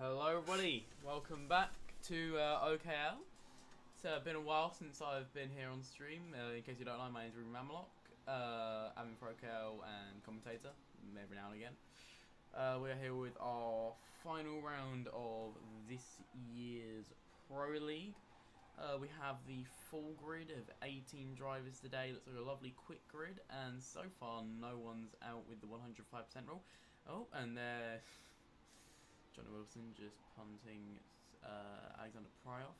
Hello everybody, welcome back to OKL. It's been a while since I've been here on stream. In case you don't know, my name's Ruben Mamalok. I'm in for OKL and commentator every now and again. We're here with our final round of this year's Pro League. We have the full grid of 18 drivers today. Looks like a lovely quick grid, and so far no one's out with the 105% rule. Oh, and there. Johnny Wilson just punting Alexander Pryoff.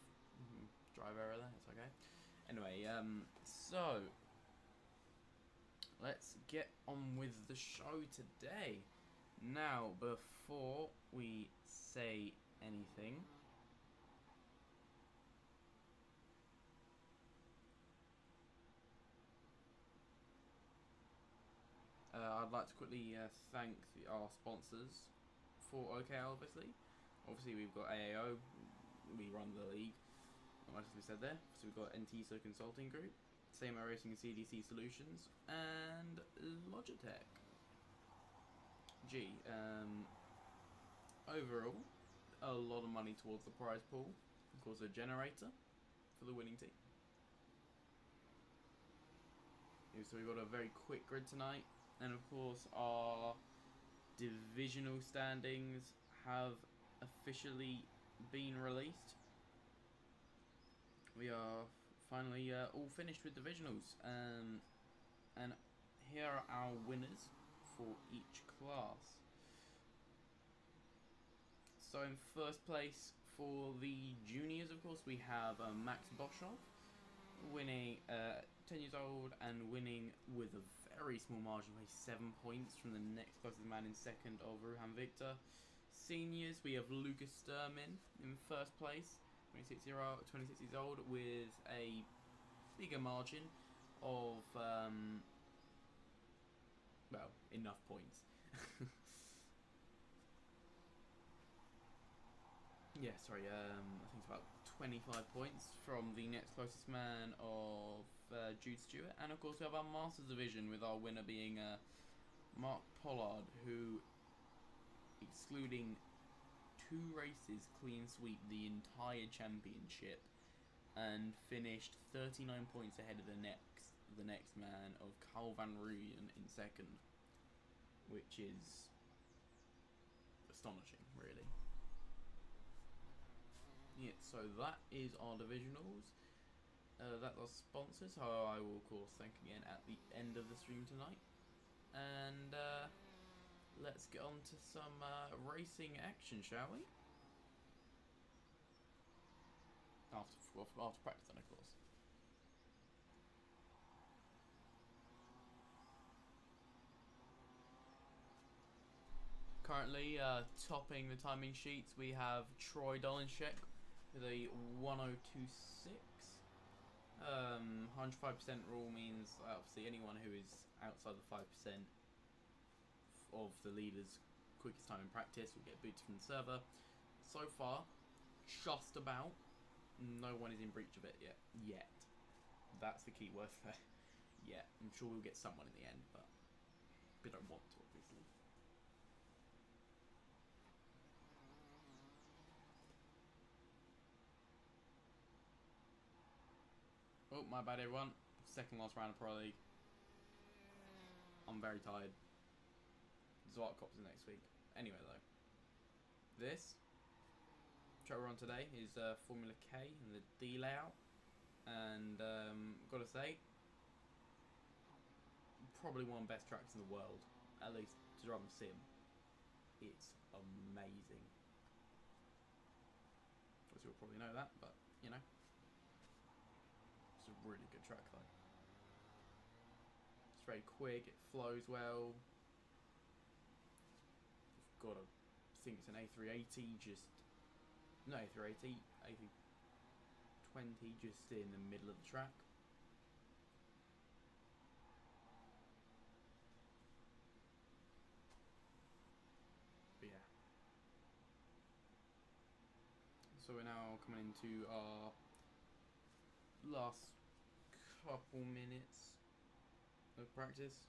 Drive error there, it's okay. Anyway, so let's get on with the show today. Now, before we say anything, I'd like to quickly thank our sponsors for OKL, obviously. Obviously, we've got AAO, we run the league, like we said there. So we've got NTSO Consulting Group, Same Racing and CDC Solutions, and Logitech. Overall, a lot of money towards the prize pool. Of course, a generator for the winning team. So we've got a very quick grid tonight, and of course our divisional standings have officially been released. We are finally all finished with divisionals, and here are our winners for each class. So in first place for the juniors, of course, we have Max Boschoff, winning 10 years old and winning with a very small margin by 7 points from the next closest man in second of Ruhan Victor. Seniors, we have Lucas Sturmin in first place, 26 years old, with a bigger margin of well, enough points. Yeah, sorry, I think it's about 25 points from the next closest man of Jude Stewart. And of course we have our Masters Division with our winner being Mark Pollard, who, excluding 2 races, clean sweep the entire championship and finished 39 points ahead of the next man of Carl Van Rooyen in second, which is astonishing, really. Yeah, so that is our divisionals. That's our sponsors, who I will of course thank again at the end of the stream tonight. And let's get on to some racing action, shall we? After practice, then, of course. Currently, topping the timing sheets, we have Troy Dolinshek with a 1026. 105% rule means obviously anyone who is outside the 5% of the leader's quickest time in practice will get booted from the server. So far, just about, no one is in breach of it yet. That's the key word there. Yeah, I'm sure we'll get someone in the end, but we don't want to, obviously. Oh, my bad, everyone. Second last round of Pro League. I'm very tired. Zwart Cops next week. Anyway, though. This track we're on today is Formula K in the D layout. And, gotta say, probably one of the best tracks in the world. At least to drive a sim. It's amazing. Of course, you'll probably know that, but, you know. It's a really good track though. It's very quick, it flows well. You've got a, I think it's an A380 just, no A380, A320 just in the middle of the track. But yeah. So we're now coming into our last couple minutes of practice.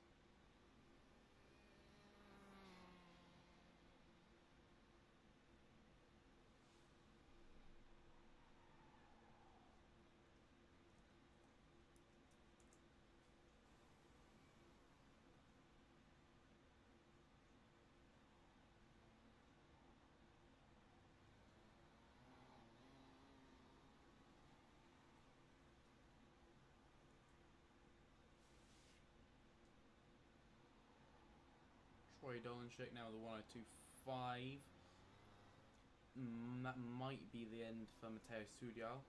Troy Dolanchik now with a 102.5. That might be the end for Matteo Studial.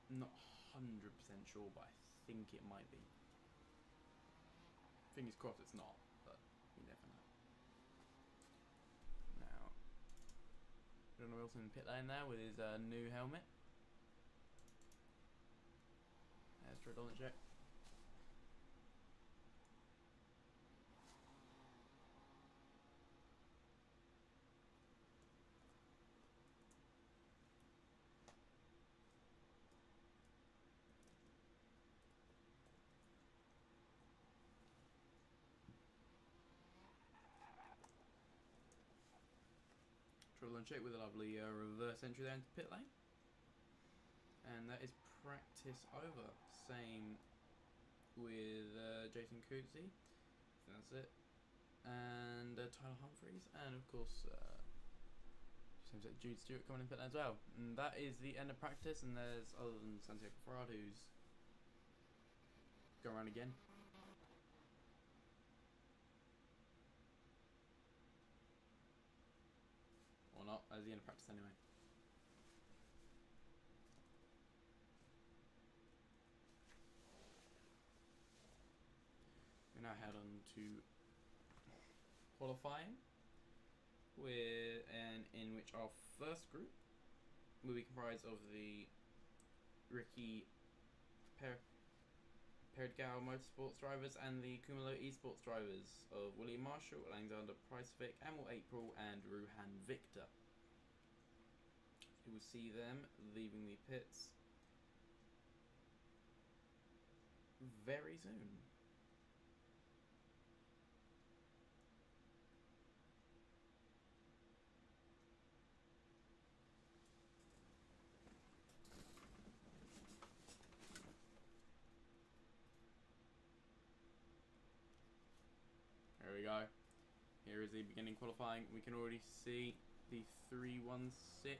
Not 100% sure, but I think it might be. Fingers crossed it's not, but you never know. Now, John Wilson pit lane there with his new helmet. There's Troy Dolanchik. Dolanchik with a lovely reverse entry there into pit lane. And that is practice over. Same with Jason Coetzee. That's it. And Tyler Humphries. And of course, seems like Jude Stewart coming in pit lane as well. And that is the end of practice. And there's, other than Santiago Farad, who's going around again. Or not, as the end of practice anyway. We now head on to qualifying, in which our first group will be comprised of the Ricky Peredgao Motorsports drivers and the Kumalo Esports drivers of William Marshall, Alexander Pricevic, Emil April, and Ruhan Victor. You will see them leaving the pits very soon. There we go. Here is the beginning qualifying. We can already see the 316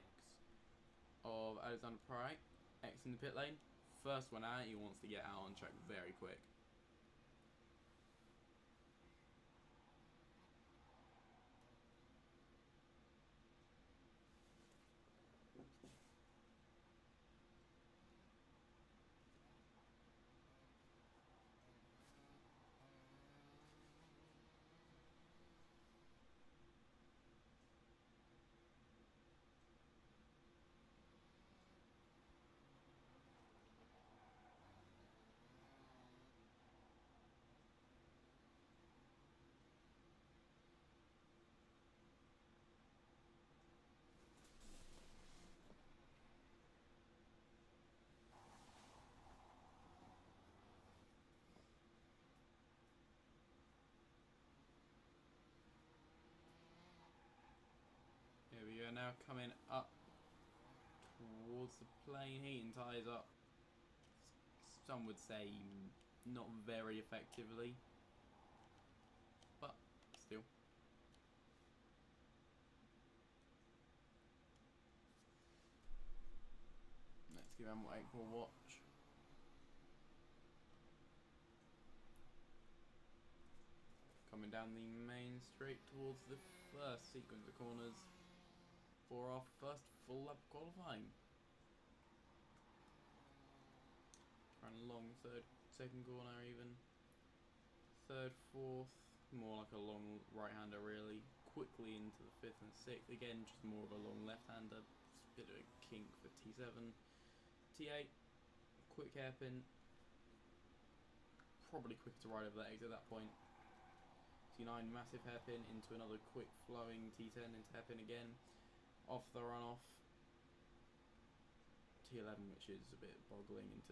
of Alexander Price exiting the pit lane. First one out, he wants to get out on track very quick. Here we go, now coming up towards the plane, heating tyres up. Some would say not very effectively, but still. Let's give Emil April a watch. Coming down the main straight towards the first sequence of corners for our first full lap qualifying. Trying a long second corner even. Third, fourth, more like a long right-hander really. Quickly into the fifth and sixth, again just more of a long left-hander. Bit of a kink for T7. T8, quick hairpin. Probably quicker to ride over that exit at that point. T9, massive hairpin into another quick flowing T10 into hairpin again. Off the runoff. T11, which is a bit boggling, into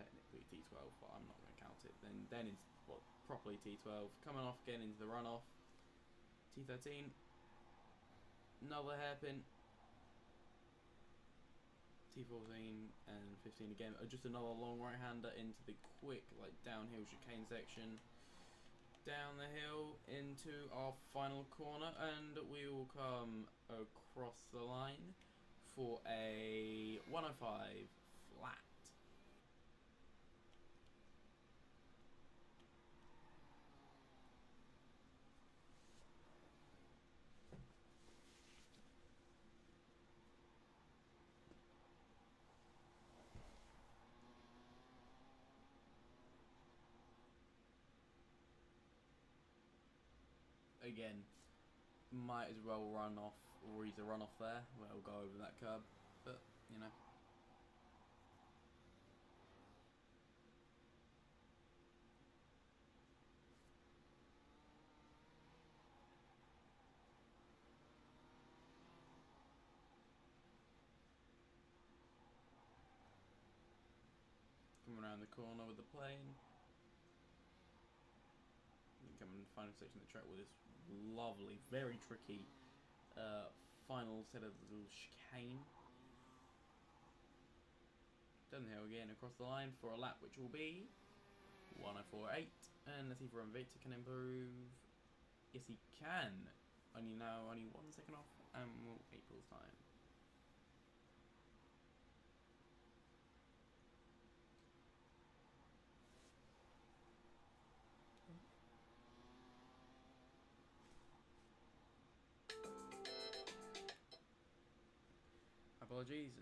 technically T12, but I'm not going to count it. Then it's properly T12. Coming off again into the runoff. T13. Another hairpin. T14 and 15 again. Just another long right-hander into the quick downhill chicane section. Down the hill into our final corner, and we will come across the line for a 105 flat. again, might as well run off, or either run off there, where we'll go over that curb, but, you know. Coming around the corner with the plane. Coming to the final section of the track with this lovely, very tricky final set of little chicane. Downhill again across the line for a lap which will be 1:04.8, and let's see if Victor can improve. Yes, he can. Only 1 second off, and April's time. Apologies.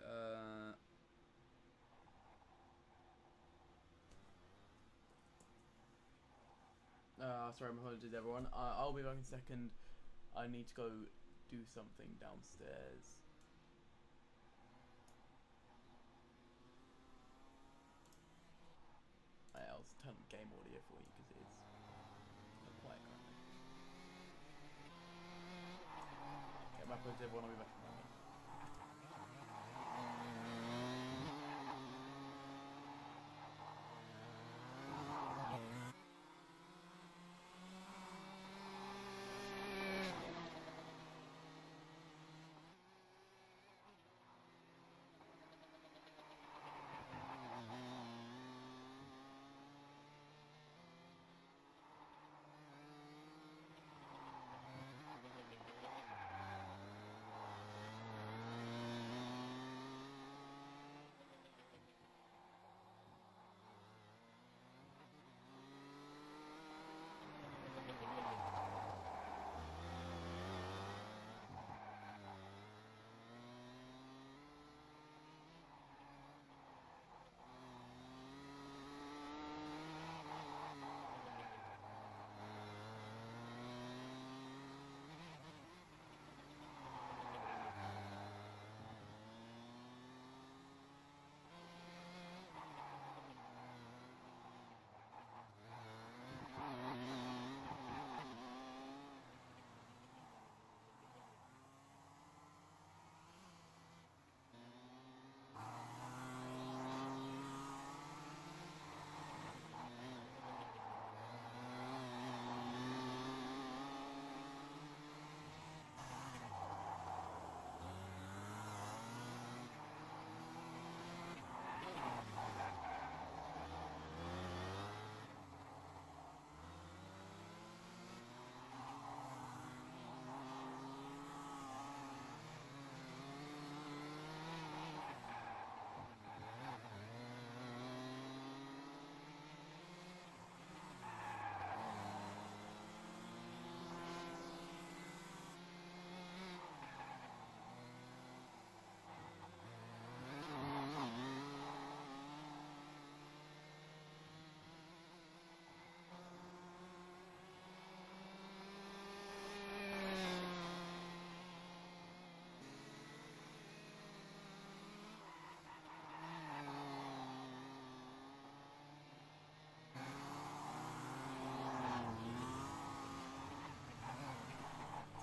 Sorry, my apologies, everyone. I'll be back in a second. I need to go do something downstairs. I'll turn on game audio for you because it's quiet currently. Okay, my apologies, everyone. I'll be back in a moment.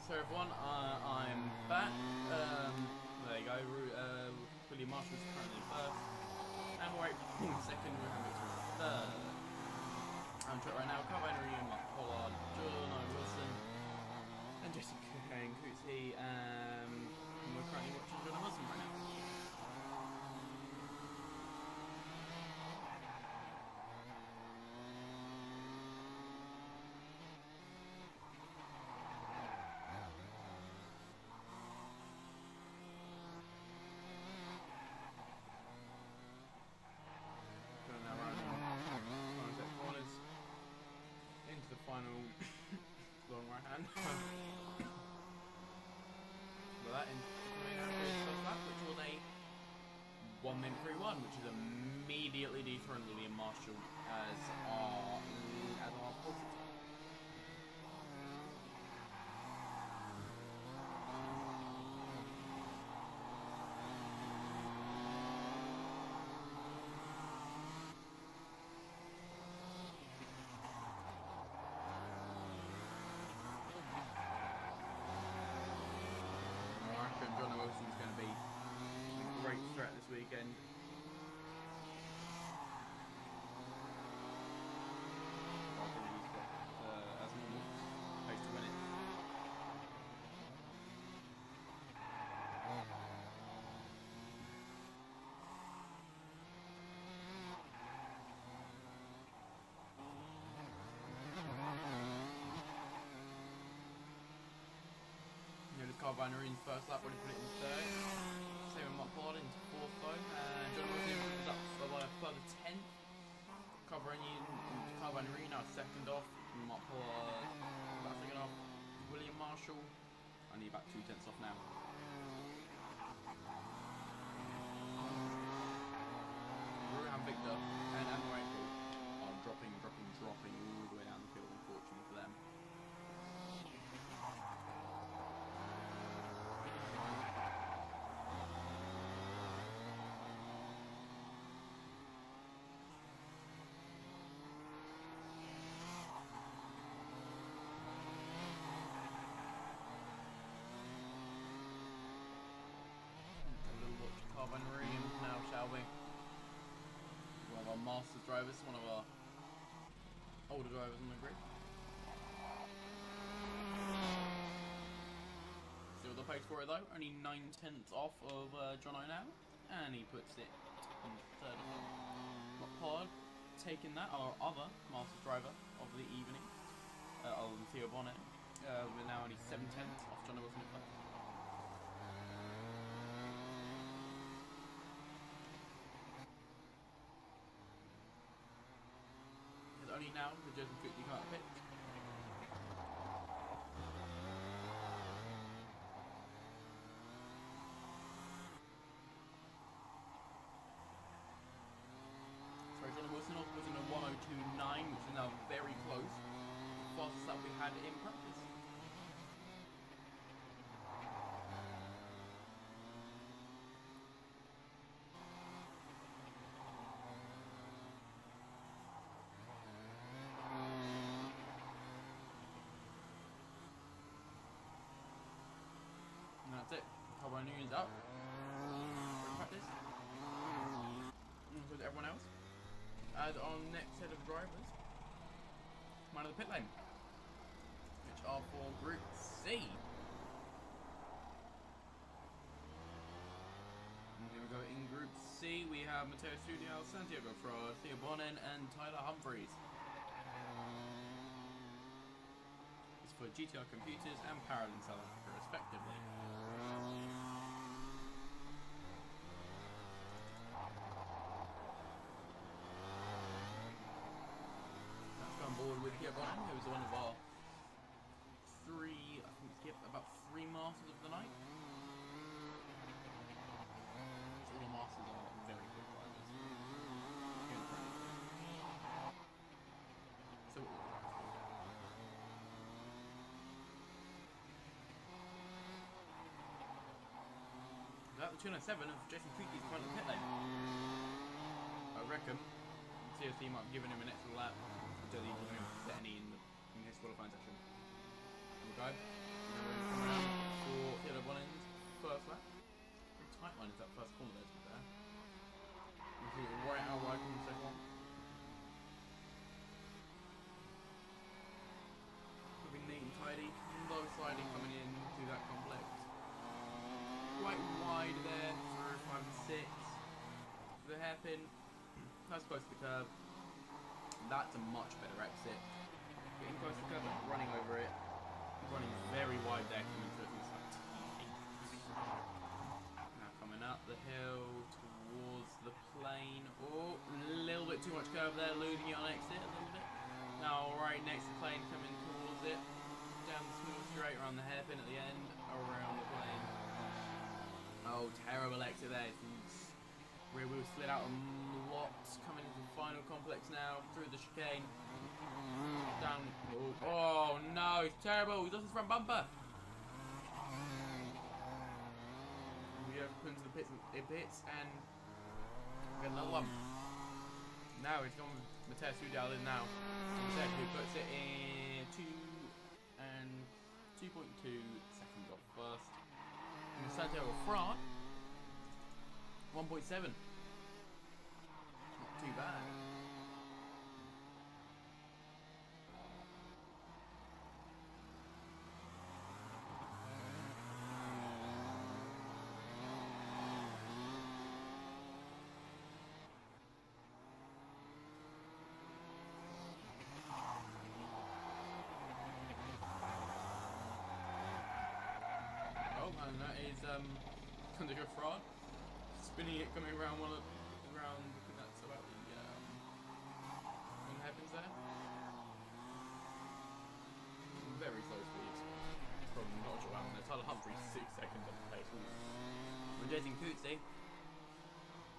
So everyone, I'm back. There you go. William Marshall's currently first, and we're second. We're having third. I'm track right now. Carl Henry, Mark Pollard, John Wilson, and Jesse Cootsie. And we're currently watching John Wilson right now. Final long right hand. Well, that in first lap, which was a 1:31, which is immediately dethroned William Marshall as our pole sitter. track this weekend. As normal, supposed to win it. Carbine Marine's first lap, already put it in third. Same with Mark Pollard into fourth though. And John Wilson was up by a further 10th. Carbine Marine now second off. Mark Pollard about second off. William Marshall, I need about 2/10 off now. Rue and Victor and Rachel are dropping all the way down the field, unfortunately for them. Carbine Marine now, shall we? One of our Masters drivers, one of our older drivers on the grid. Still the pace for it though, only 9/10 off of Jono now, and he puts it in third. Pollard taking that, our other Masters driver of the evening, other than Theo Bonnet. We're now only 7/10 off Jono Wilson in first. Only now the Joseph quickly come out of pit. Sorry, John Wilson was in a 1:02.9, which is now very close. The fastest that we had in practice. That's it. Carbine Union's up. Practice. And so is everyone else. As our next set of drivers, man of the pit lane, which are for Group C. And here we go in Group C. We have Matteo Studio, Santiago Fraud, Theo Bonin, and Tyler Humphreys. It's for GTR Computers and Parallel South Africa, respectively. With Theo Bonin, who was one of our about three Masters of the night. So all the Masters are very good drivers. So about the 207 of Jason Creaky's front of the pit lane. I reckon COC might have given him an extra lap. He wasn't able to set any in his qualifying session. Here we go. Coming around for Theo Bonin's first lap. Pretty tight line is that first corner there, to be fair. Right out wide from the second one. Looking neat and tidy. Low sliding coming in to that complex. Quite wide there through 5 and 6. The hairpin. That's close to the curb. That's a much better exit. Getting close to the curb, running over it. Running very wide there, coming through it. Now coming up the hill towards the plane. Oh, a little bit too much curve there, losing it on exit a little bit. Now right next to the plane, coming towards it. Down the smooth straight, around the hairpin at the end, around the plane. Oh, terrible exit there. Rear wheel slid out a lot, coming into the final complex now, through the chicane, down, oh no, it's terrible, he lost his front bumper. We have put into the pits and get another one. Now he's gone with Matteo Studio in now, instead who puts it in 2.2 seconds off first. And Santiago Front 1.7. Not too bad. Oh, and that is under a fraud. Spinning it, coming around around. I think that's about the hairpins there. Very slow speeds. Probably not sure what happened there. Tyler Humphrey 6 seconds off the pace. We're Jason Cootsie.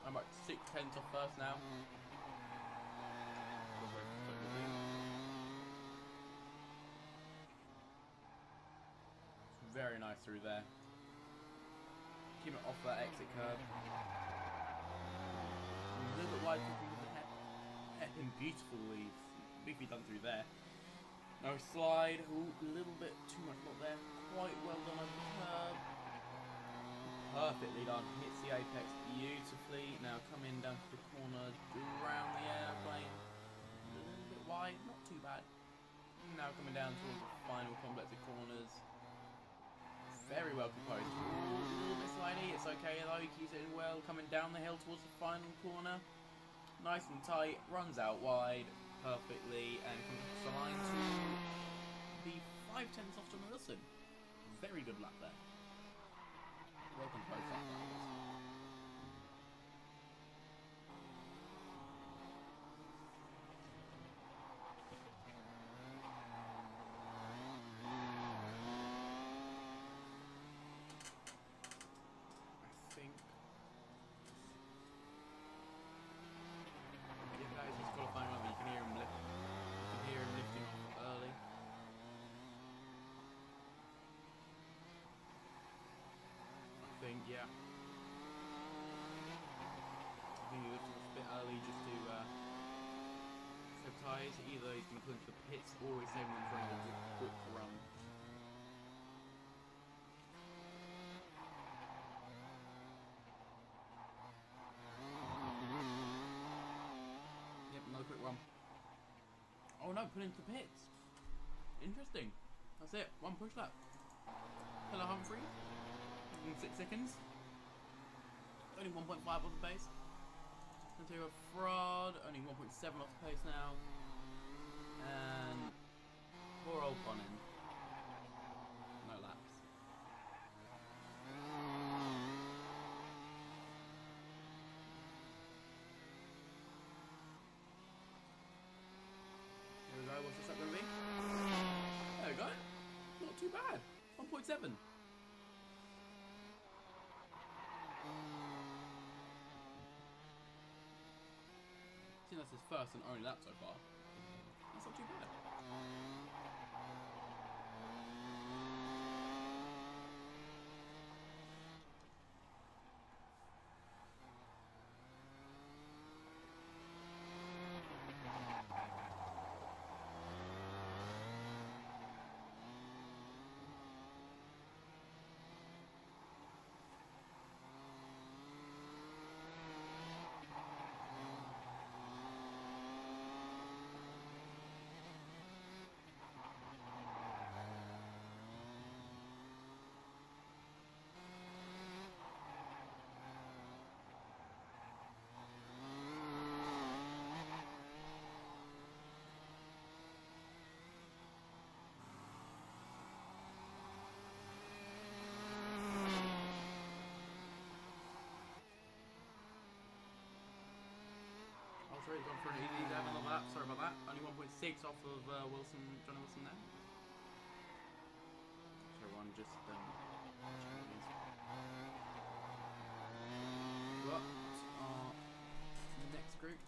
I'm about 6/10 off first now. Very nice through there. Keep it off that exit curve. A little bit wide with the hairpin, beautifully done through there. No slide, ooh, a little bit too much lot there. Quite well done over the curve. Perfectly done. Hits the apex beautifully. Now coming down to the corner, around the airplane. A little bit wide, not too bad. Now coming down towards the final complex of corners. Very well composed. Ooh, a little bit slidey. It's okay though. He keeps it in well. Coming down the hill towards the final corner. Nice and tight. Runs out wide perfectly and comes across the line to be 5/10 off John Wilson. Very good lap there. Well composed lap that was. Yeah. I think he lifted off a bit early just to save tyres. Either he's going to put into the pits or he's saving them for a quick run. Yep, another quick run. Oh no, put into the pits. Interesting. That's it. One push lap. Hello, Humphrey. In 6 seconds. Only 1.5 off the pace. Into a fraud. Only 1.7 off the pace now. And poor old Bonin. No laps. There we go. What's this up going to be? There we go. Not too bad. 1.7. That's his first and only lap so far. That's not too bad. He's gone for an easy down on the lap. Sorry about that. Only 1.6 off of Wilson, Johnny Wilson there. So everyone just But our next group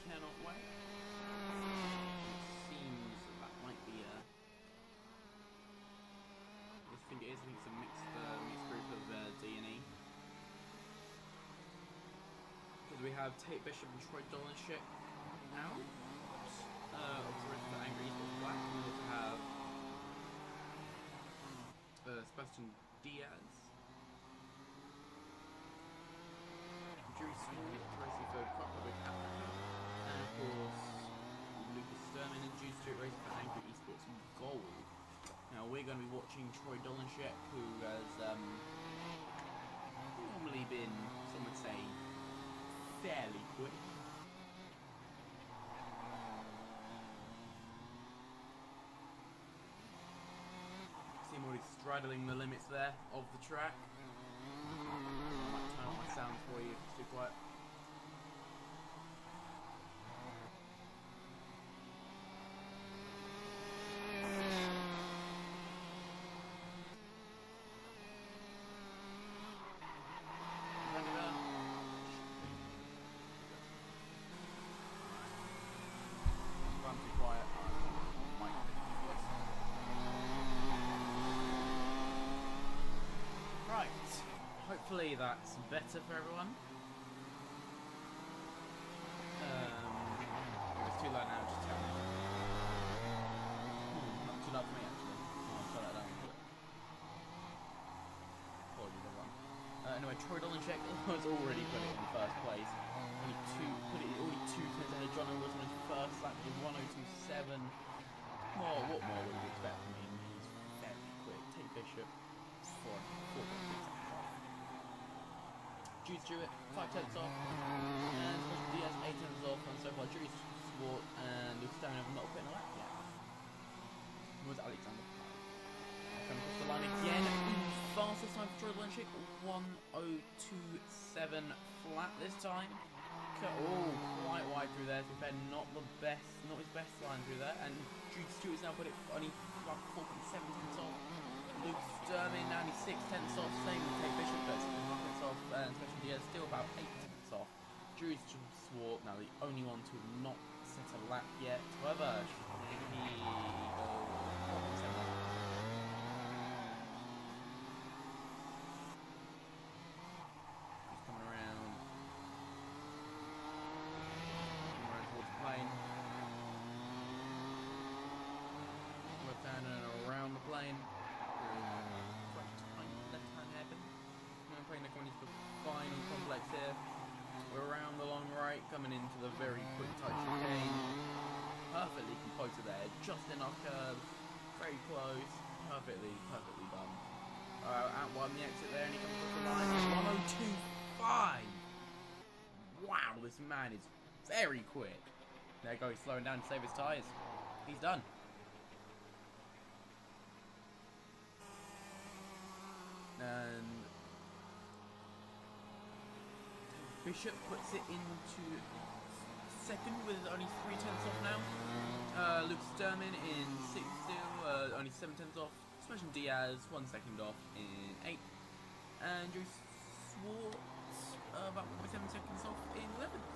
cannot wait. It seems that might be a. I think it is. I think it's a mixed group of D and E. We have Tate Bishop and Troy Dolanshek out. Obviously, the Angry Esports Black. We also have Sebastian Diaz. Juice Street Race for Angry Esports Gold. Now we're going to be watching Troy Dolanshek, who has normally been, some would say, fairly quick. See him already straddling the limits there of the track. I might turn on my sound for you if it's too quiet. Hopefully that's better for everyone. It's too loud now, just tell me. Not too loud for me actually. I'll turn that down a bit. Apologies everyone. Anyway, Troy Dolanshek was already put it in first place. Only two tenths ahead of John was on his first lap with 1:02.7. What more would we expect from him? He's very quick. Tate Bishop, 4.3 seconds off. Jude Stewart, 5 tenths off, and Diaz 8 tenths off, and so far Jude Stewart and Luke Stone have not put in a lap yet. It was Alexander. Coming across the line again, fastest time for Troy Dolanshek, 1:02.7 flat this time. Oh, quite wide through there, to be fair, not his best line through there, and Jude Stewart's now put it only like 4.7 tenths off. Luke Sturman now only 6 tenths off, same with Tate Bishop, but 6 tenths off, and especially Diaz still about 8 tenths off. Drew Swart now the only one to have not set a lap yet. However, he he's coming around towards the plane. Left hand and around the plane. Playing the corners for final complex here. We're around the long right, coming into the very quick tight chicane. Perfectly composed there, just enough curve, very close, perfectly done. Out one the exit there, and he comes across the line. 1:02.5. Wow, this man is very quick. There goes slowing down to save his tyres. He's done. And Bishop puts it into second with only 3 tenths off now. Luke Sturman in 6th still, only 7 tenths off. Smashing Diaz 1 second off in 8th. And Drew Swartz about 1.7 seconds off in 11th.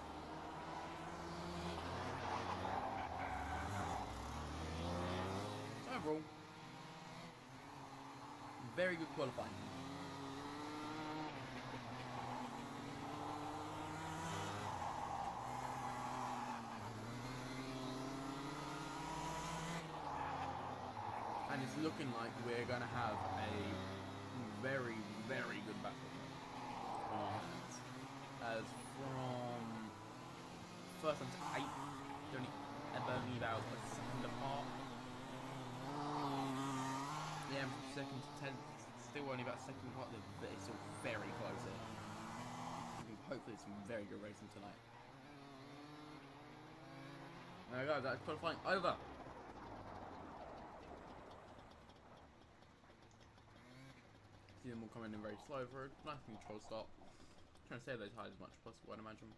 So overall, very good qualifying. And it's looking like we're going to have a very, very good battle on our hands. As from first one to 8th, they're only about a second apart. Yeah, from second to 10th, still only about a second apart, but it's still very close here. Hopefully some very good racing tonight. There we go, that's qualifying over. See them all coming in very slow for a nice control stop. Trying to save those highs as much as possible, I'd imagine.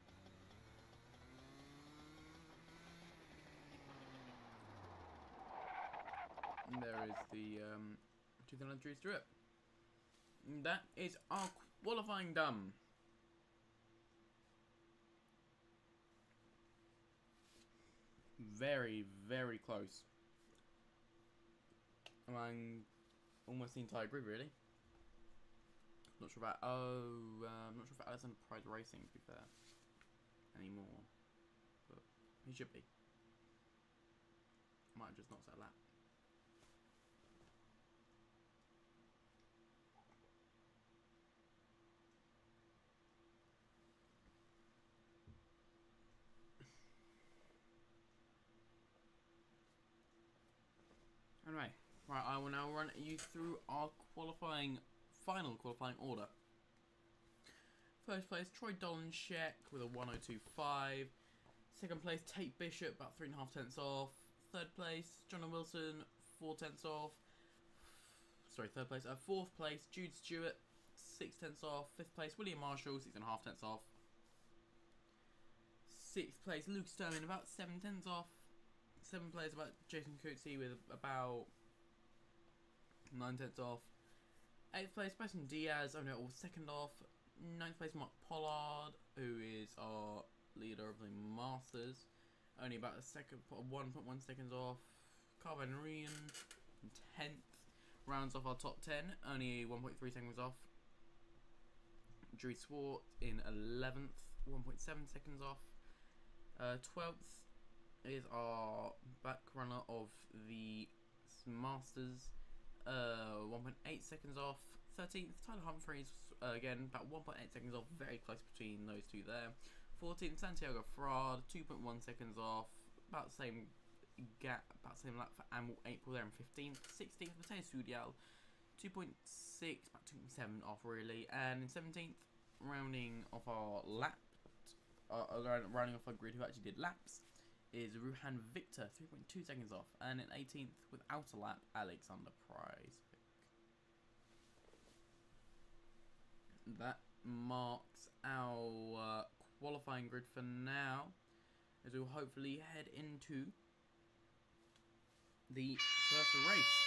And there is the 2003 strip. And that is our qualifying done. Very, very close. Among almost the entire group, really. Not sure about I'm not sure if Alexander Pride's racing, to be fair, anymore, but he should be. Might have just not set a lap. Right, I will now run you through our final qualifying order. First place, Troy Dolanchek with a 102.5. Second place, Tate Bishop, about 3.5 tenths off. Third place, John Wilson, 4 tenths off. Sorry, third place. Fourth place, Jude Stewart, 6 tenths off. Fifth place, William Marshall, 6.5 tenths off. Sixth place, Luke Sterling, about 7 tenths off. Seventh place, about Jason Coetzee with about 9 tenths off. Eighth place, Preston Diaz, only all second off. Ninth place, Mark Pollard, who is our leader of the Masters, only about 1.1 seconds off. Carl Van Rijn in 10th, rounds off our top 10, only 1.3 seconds off. Drew Swart in 11th, 1.7 seconds off. 12th is our back runner of the Masters, 1.8 seconds off. 13th, Tyler Humphries, again, about 1.8 seconds off, very close between those two there. 14th, Santiago Frade, 2.1 seconds off, about the same gap, about the same lap for April there in 15th. 16th, Mateo Sudial, 2.6, about 2.7 off really. And in 17th, rounding off our lap, rounding off our grid who actually did laps, is Ruhan Victor, 3.2 seconds off. And in 18th, without a lap, Alexander Price. That marks our qualifying grid for now, as we'll hopefully head into the first race.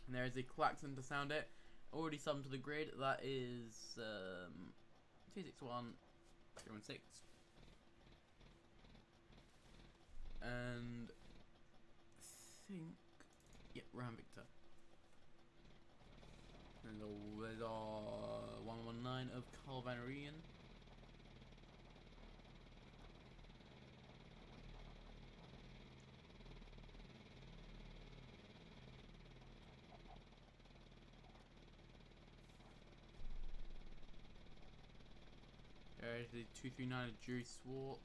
And there is a klaxon to sound it. Already summed to the grid. That is 261, 016. And I think, yep, Ruhan Victor. And there's our 119 of Carl Van Rijn. There's the 239 of Drew Swart.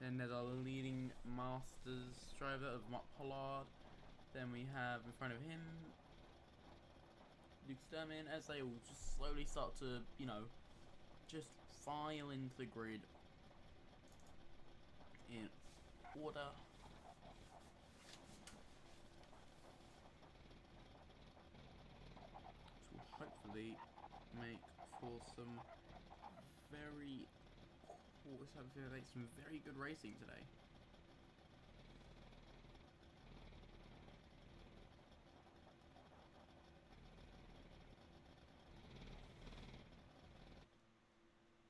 Then there's our leading Masters driver of Mark Pollard. Then we have in front of him Luke Sterling, as they all just slowly start to, you know, just file into the grid in order. Which will hopefully make for some very some very good racing today.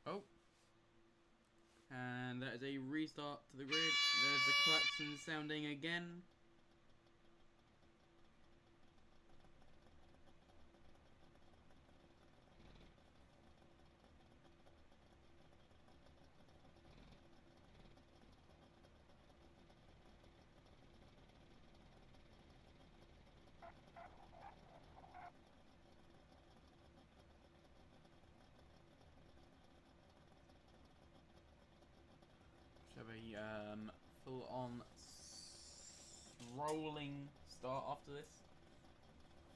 Oh, and that is a restart to the grid. There's the klaxon sounding again. A full-on rolling start after this.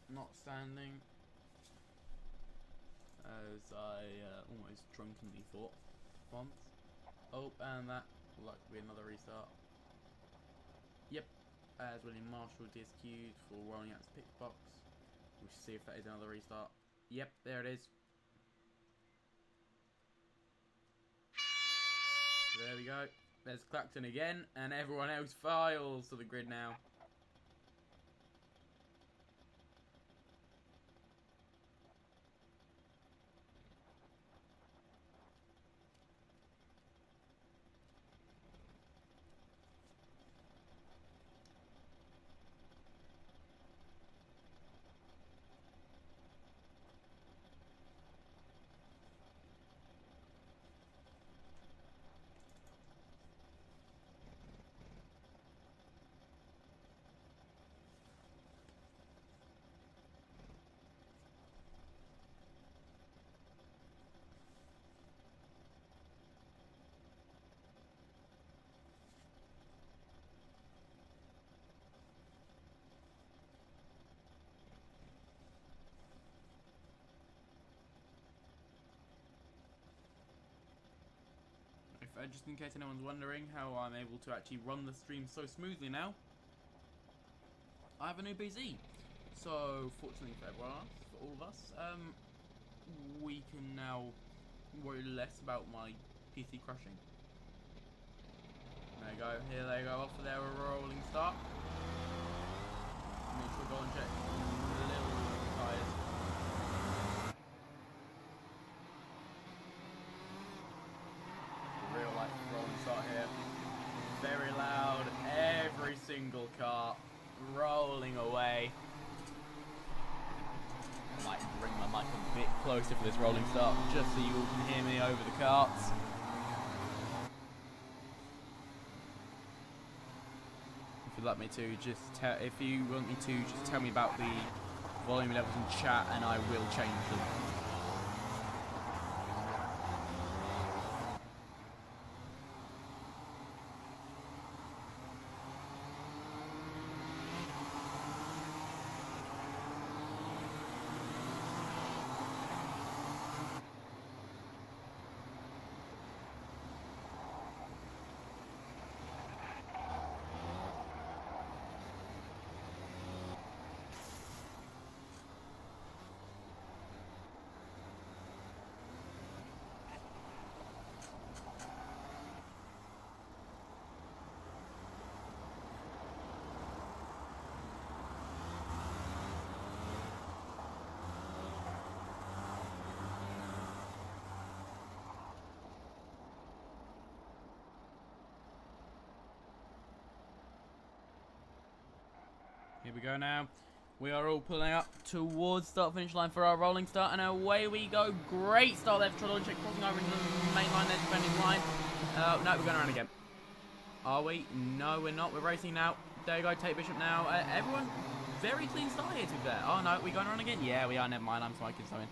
Not standing, as I almost drunkenly thought once. Oh, and that will likely be another restart. Yep, as William Marshall DSQ'd for rolling out his pit box. We'll see if that is another restart. Yep, there it is. There we go. There's Clacton again, and everyone else files to the grid now. just in case anyone's wondering how I'm able to actually run the stream so smoothly now, I have a new PC. So, fortunately for everyone else, for all of us, we can now worry less about my PC crashing. There you go, here they go off for their rolling start. Make sure go and check the little tyres. Real life rolling start here. Very loud, every single car rolling away. I might bring my mic a bit closer for this rolling start, just so you all can hear me over the carts. If you'd like me to, if you want me to, just tell me about the volume levels in chat, and I will change them. Here we go now. We are all pulling up towards start-finish line for our rolling start, and away we go. Great start there for Trelawney, crossing over into the main line there, defending line. No, we're going around again. Are we? No, we're not. We're racing now. There you go, Tate Bishop now. Everyone, very clean start here, to be fair. Oh no, we're going around again? Yeah, we are. Never mind, I'm smoking something.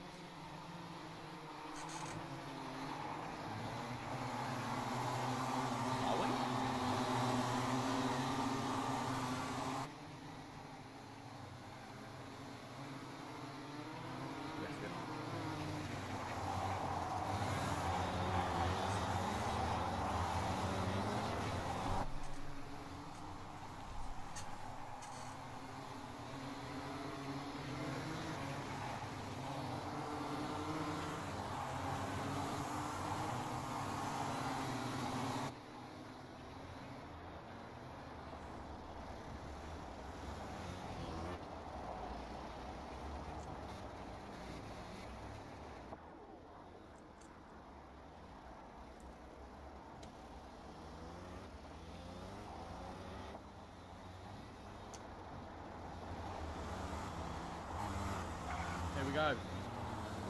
There we go.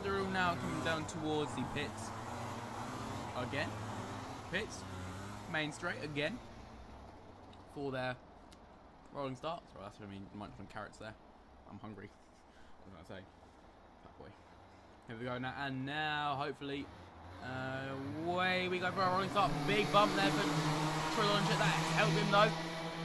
They're all now coming down towards the pits. Again. Pits. Main straight again. For their rolling start. Sorry, that's what I mean. Might have some carrots there. I'm hungry. What was I say? That boy. Here we go now. And now, hopefully, away we go for our rolling start. Big bump there for Trelawney. That helped him though.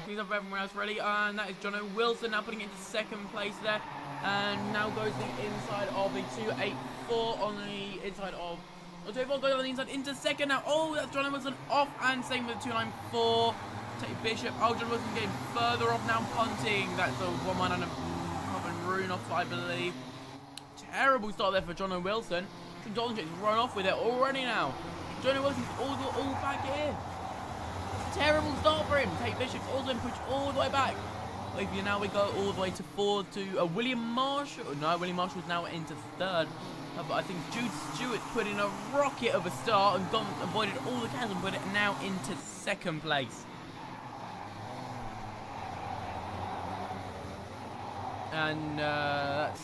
He's up everyone else ready. And that is Jono Wilson now putting it into second place there. And now goes the inside of the 284 on the inside of... Oh, 284 goes on the inside into second now. Oh, that's Jono Wilson off, and same with the 294. Tate Bishop. Oh, Jono Wilson getting further off now, punting. That's a 1-1 and a Robin Rune off, I believe. Terrible start there for Jono Wilson. Trelawney's run off with it already now. Jono Wilson's all back here. Terrible start for him. Tate Bishop also been pushed all the way back. Now we go all the way to forward to William Marshall. No, William Marshall's now into third. But I think Jude Stewart put in a rocket of a start and avoided all the cans and put it now into second place. And that's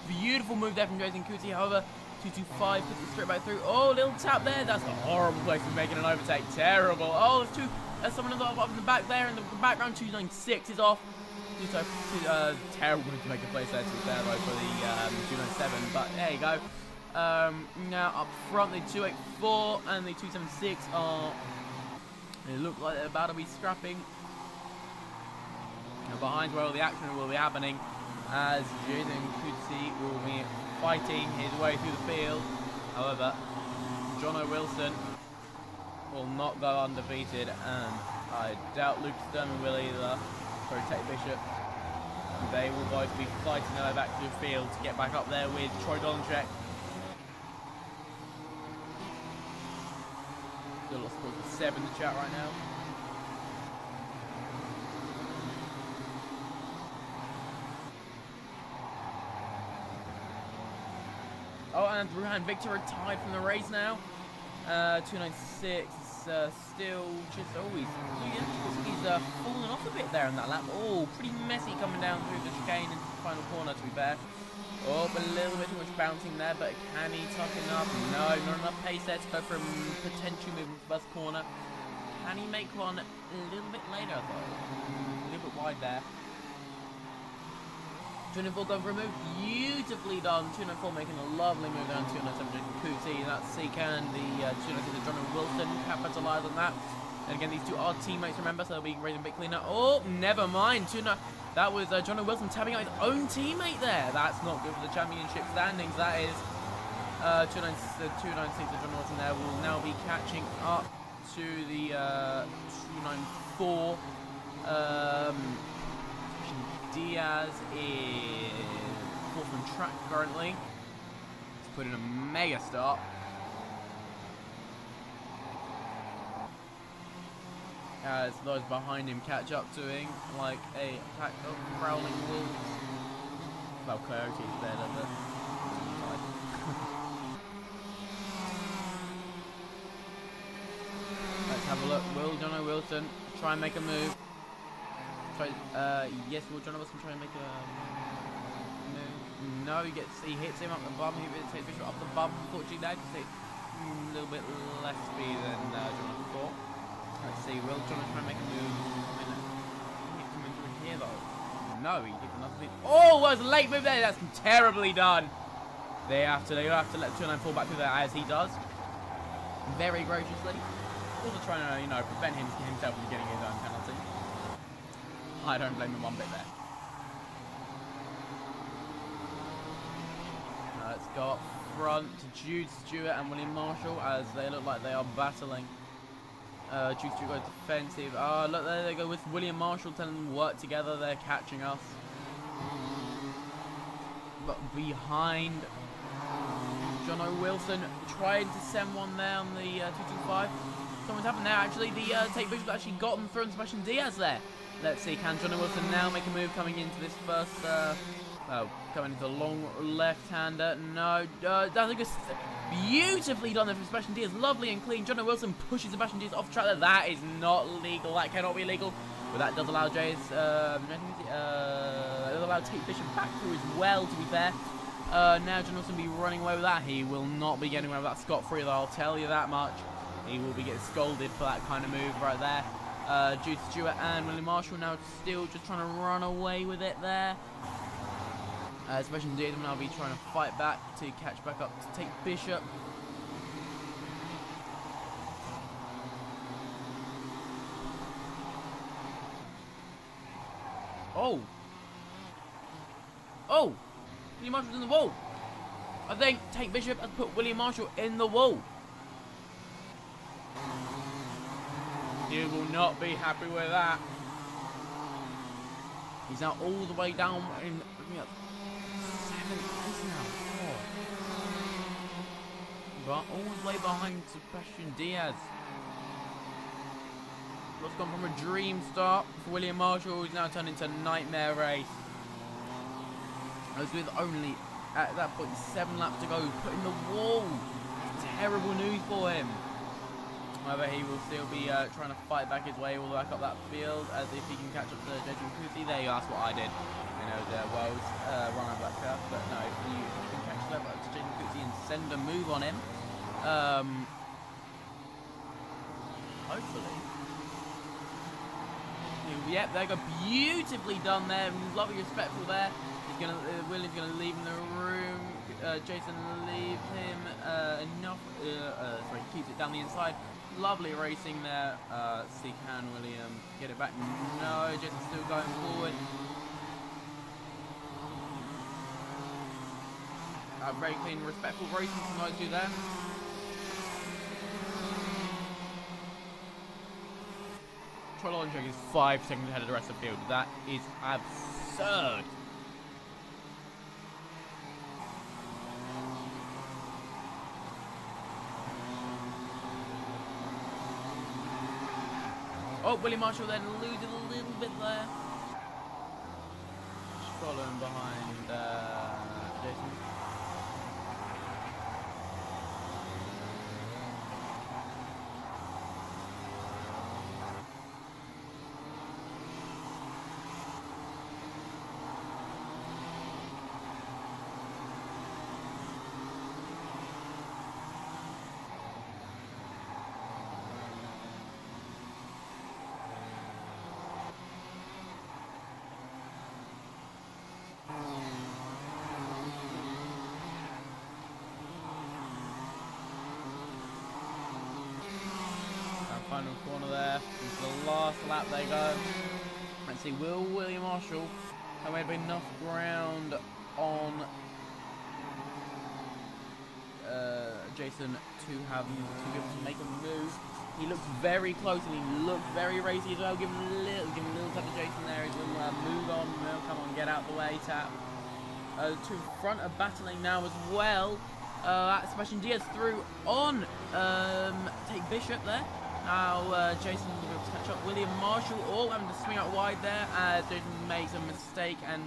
beautiful move there from Jason Kuti. However, 225 puts it straight back through. Oh, little tap there. That's a horrible place for making an overtake. Terrible. Oh, there's two. There's someone in the back there in the background. 296 is off. Terrible to make a place there, to be fair, though, for the 297. But there you go. Now up front, the 284 and the 276 are. They look like they're about to be scrapping. And behind where all the action will be happening, as Jason Kutsi will be fighting his way through the field. However, Jono Wilson will not go undefeated, and I doubt Lucas Sturman will either. For Tate Bishop, they will both be fighting their way back to the field to get back up there with Troy Dolanchek. Still lost score for 7 in the chat right now. Oh, and Ruhan Victor are tied from the race now. 296. Still just always. He's falling off a bit there in that lap. Oh, pretty messy coming down through the chicane into the final corner, to be fair. Oh, but a little bit too much bouncing there, but can he toughen up? No, not enough pace there to go for a potential move into the first corner. Can he make one a little bit later, though? A little bit wide there. 204 going for a move, beautifully done. 204 making a lovely move down 207 Jason Kuti. That's Seacan, the 206 John Wilson, capitalise on that. And again, these two are teammates, remember, so they'll be raising a bit cleaner. Oh, never mind. That was John Wilson tapping out his own teammate there. That's not good for the championship standings. That is 296 John Wilson there will now be catching up to the 294. Diaz is 4th on track currently. He's put in a mega start. As those behind him catch up to him like a pack of prowling wolves. Well, coyotes there, doesn't it? Let's have a look. Will Jono Wilson try and make a move? Yes, will John Wilson try and make a move? No, he hits him up the bum. He hits Bishop up the bum. Unfortunately, that just a little bit less speed than John thought. Let's see, will John try and make a move? Coming through here though. No, he did another thing. Oh, that was a late move there. That's terribly done. They have to let 294 back through there as he does. Very graciously. Also trying to, prevent himself from getting his own penalty. I don't blame him one bit there. Let's go up front to Jude Stewart and William Marshall as they look like they are battling. Jude Stewart goes defensive. Oh, look, there they go with William Marshall telling them to work together. They're catching us. But behind Jono Wilson trying to send one there on the 225. Something's happened there actually. The Tate Bishop actually got them through and Sebastian Diaz there. Let's see, can Jono Wilson now make a move coming into this first, coming into the long left-hander? No, I think it's beautifully done there from Sebastian Diaz, lovely and clean. Jono Wilson pushes Sebastian Diaz off track there. That is not legal, that cannot be legal. But that does allow allow Tate Bishop back through as well, to be fair. Now Jono Wilson will be running away with that. He will not be getting away with that scot-free, though, I'll tell you that much. He will be getting scolded for that kind of move right there. Jude Stewart and William Marshall now still just trying to run away with it there. Sebastian Diaz will now be trying to fight back to catch back up to Tate Bishop. Oh! Oh! William Marshall's in the wall. I think Tate Bishop has put William Marshall in the wall. You will not be happy with that. He's now all the way down in 7th place now. Oh. But all the way behind Sebastian Diaz. What's gone from a dream start for William Marshall, who's now turned into a nightmare race. As with only at that point 7 laps to go, put in the wall. Terrible news for him. However, he will still be trying to fight back his way all the way back up that field, as if he can catch up to Jason Kuti. There you go, that's what I did. The world's run over that curve. But no, if you can catch up to Jason Kuti and send a move on him, hopefully. Yep, they go beautifully done there. Lovely, respectful there. He's gonna, William's gonna leave him the room. Jason leave him enough. Sorry, keeps it down the inside. Lovely racing there. See, can William get it back? No, Jason's still going forward. Very clean, respectful racing from those two there. Troy Lonchek is 5 seconds ahead of the rest of the field. That is absurd. Oh, William Marshall then losing a little bit there. Just following behind Jason. Final corner there. Into the last lap they go. Let's see, will William Marshall have made enough ground on Jason to be able to make a move? He looks very close and he looks very racy as well. Give him a little tap to Jason there. He's going to move on. Come on, get out the way, tap. To front of battling now as well. Sebastian Diaz through on Tate Bishop there. Now Jason will be able to catch up. William Marshall all having to swing out wide there as Jason makes a mistake and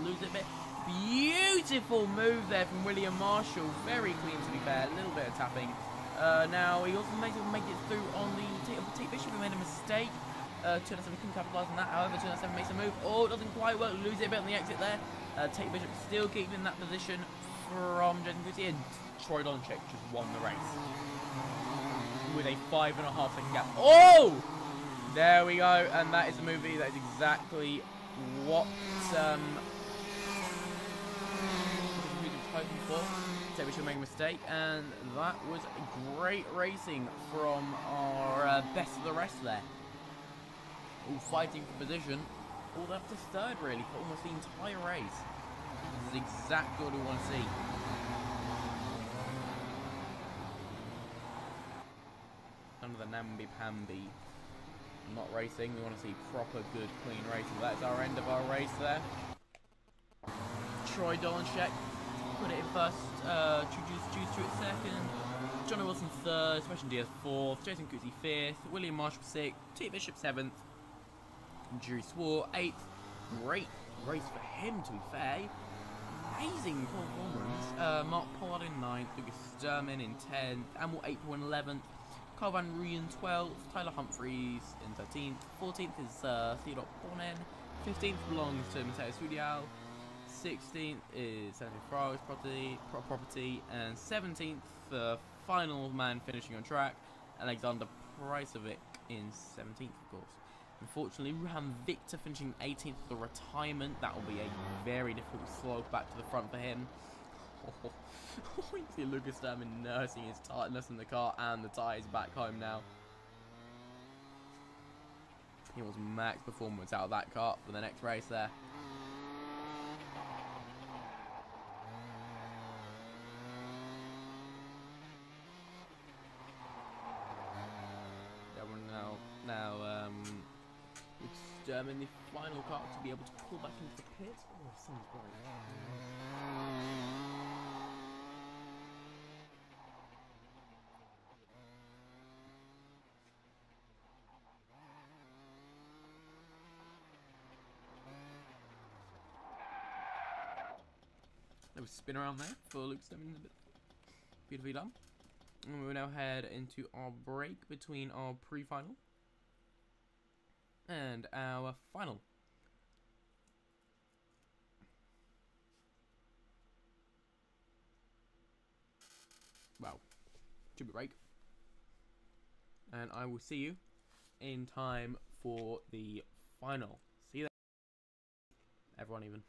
lose it a bit. Beautiful move there from William Marshall. Very clean to be fair. A little bit of tapping. Now he also makes it through on the Tate Bishop who made a mistake. 207 couldn't capitalise on that. However, 207 makes a move. Oh, it doesn't quite work. Lose it a bit on the exit there. Tate Bishop still keeping that position from Jason Gutierrez. Troy Donchek just won the race with a 5.5 second gap. Oh! There we go, and that is a movie. That is exactly what we were hoping for. So we should make a mistake, and that was great racing from our best of the rest there. All fighting for position, all the way up to third really for almost the entire race. This is exactly what we want to see. None of the namby-pamby not racing. We want to see proper, good, clean racing. That's our end of our race there. Troy Dolanchek put it in first. Juice Stewart second. Johnny Wilson third. Sebastian Diaz fourth. Jason Coetzee fifth. William Marshall sixth. Tate Bishop seventh. Drew Swart eighth. Great race for him, to be fair. Amazing performance. Mark Pollard in 9th. Lucas Sturman in 10th. Amel April in 11th. Carl Van Rooyen 12th, Tyler Humphreys in 13th, 14th is Theodore Bonnen, 15th belongs to Mateo Studial, 16th is Sandy Frog's property, and 17th, the final man finishing on track, Alexander Priceovic in 17th, of course. Unfortunately, Ruhan Victor finishing 18th for retirement. That will be a very difficult slog back to the front for him. You see Lucas Sturman nursing his tightness in the car, and the tyres back home now. He wants max performance out of that car for the next race there. Yeah, we're now Lucas Sturman, the final car to be able to pull back into the pit. Oh, sounds great. There was a spin around there for Luke Sturman. Beautifully done. And we'll now head into our break between our pre-final and our final. Well, should be break. And I will see you in time for the final. See you then. Everyone even.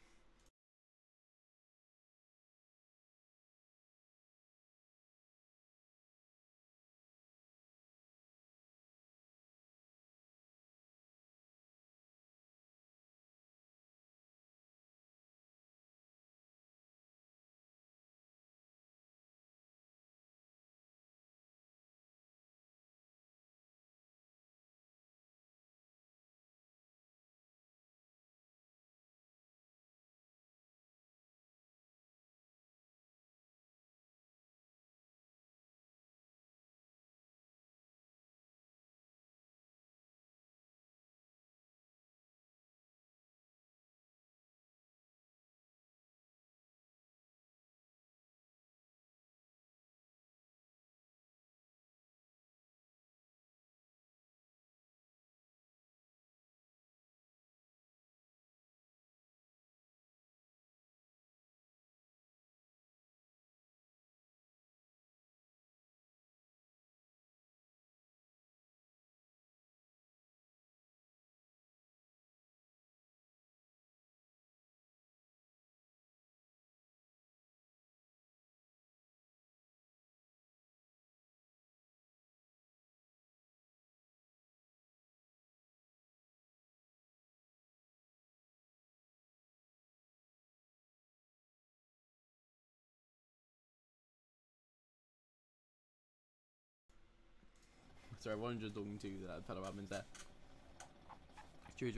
Sorry, everyone, just talking to fellow admins there.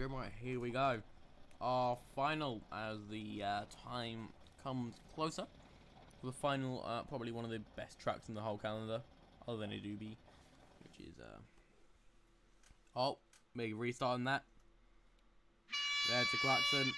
Right, here we go. Our final, as the time comes closer. For the final, probably one of the best tracks in the whole calendar, other than a doobie, which is oh, maybe restarting that. There's the klaxon.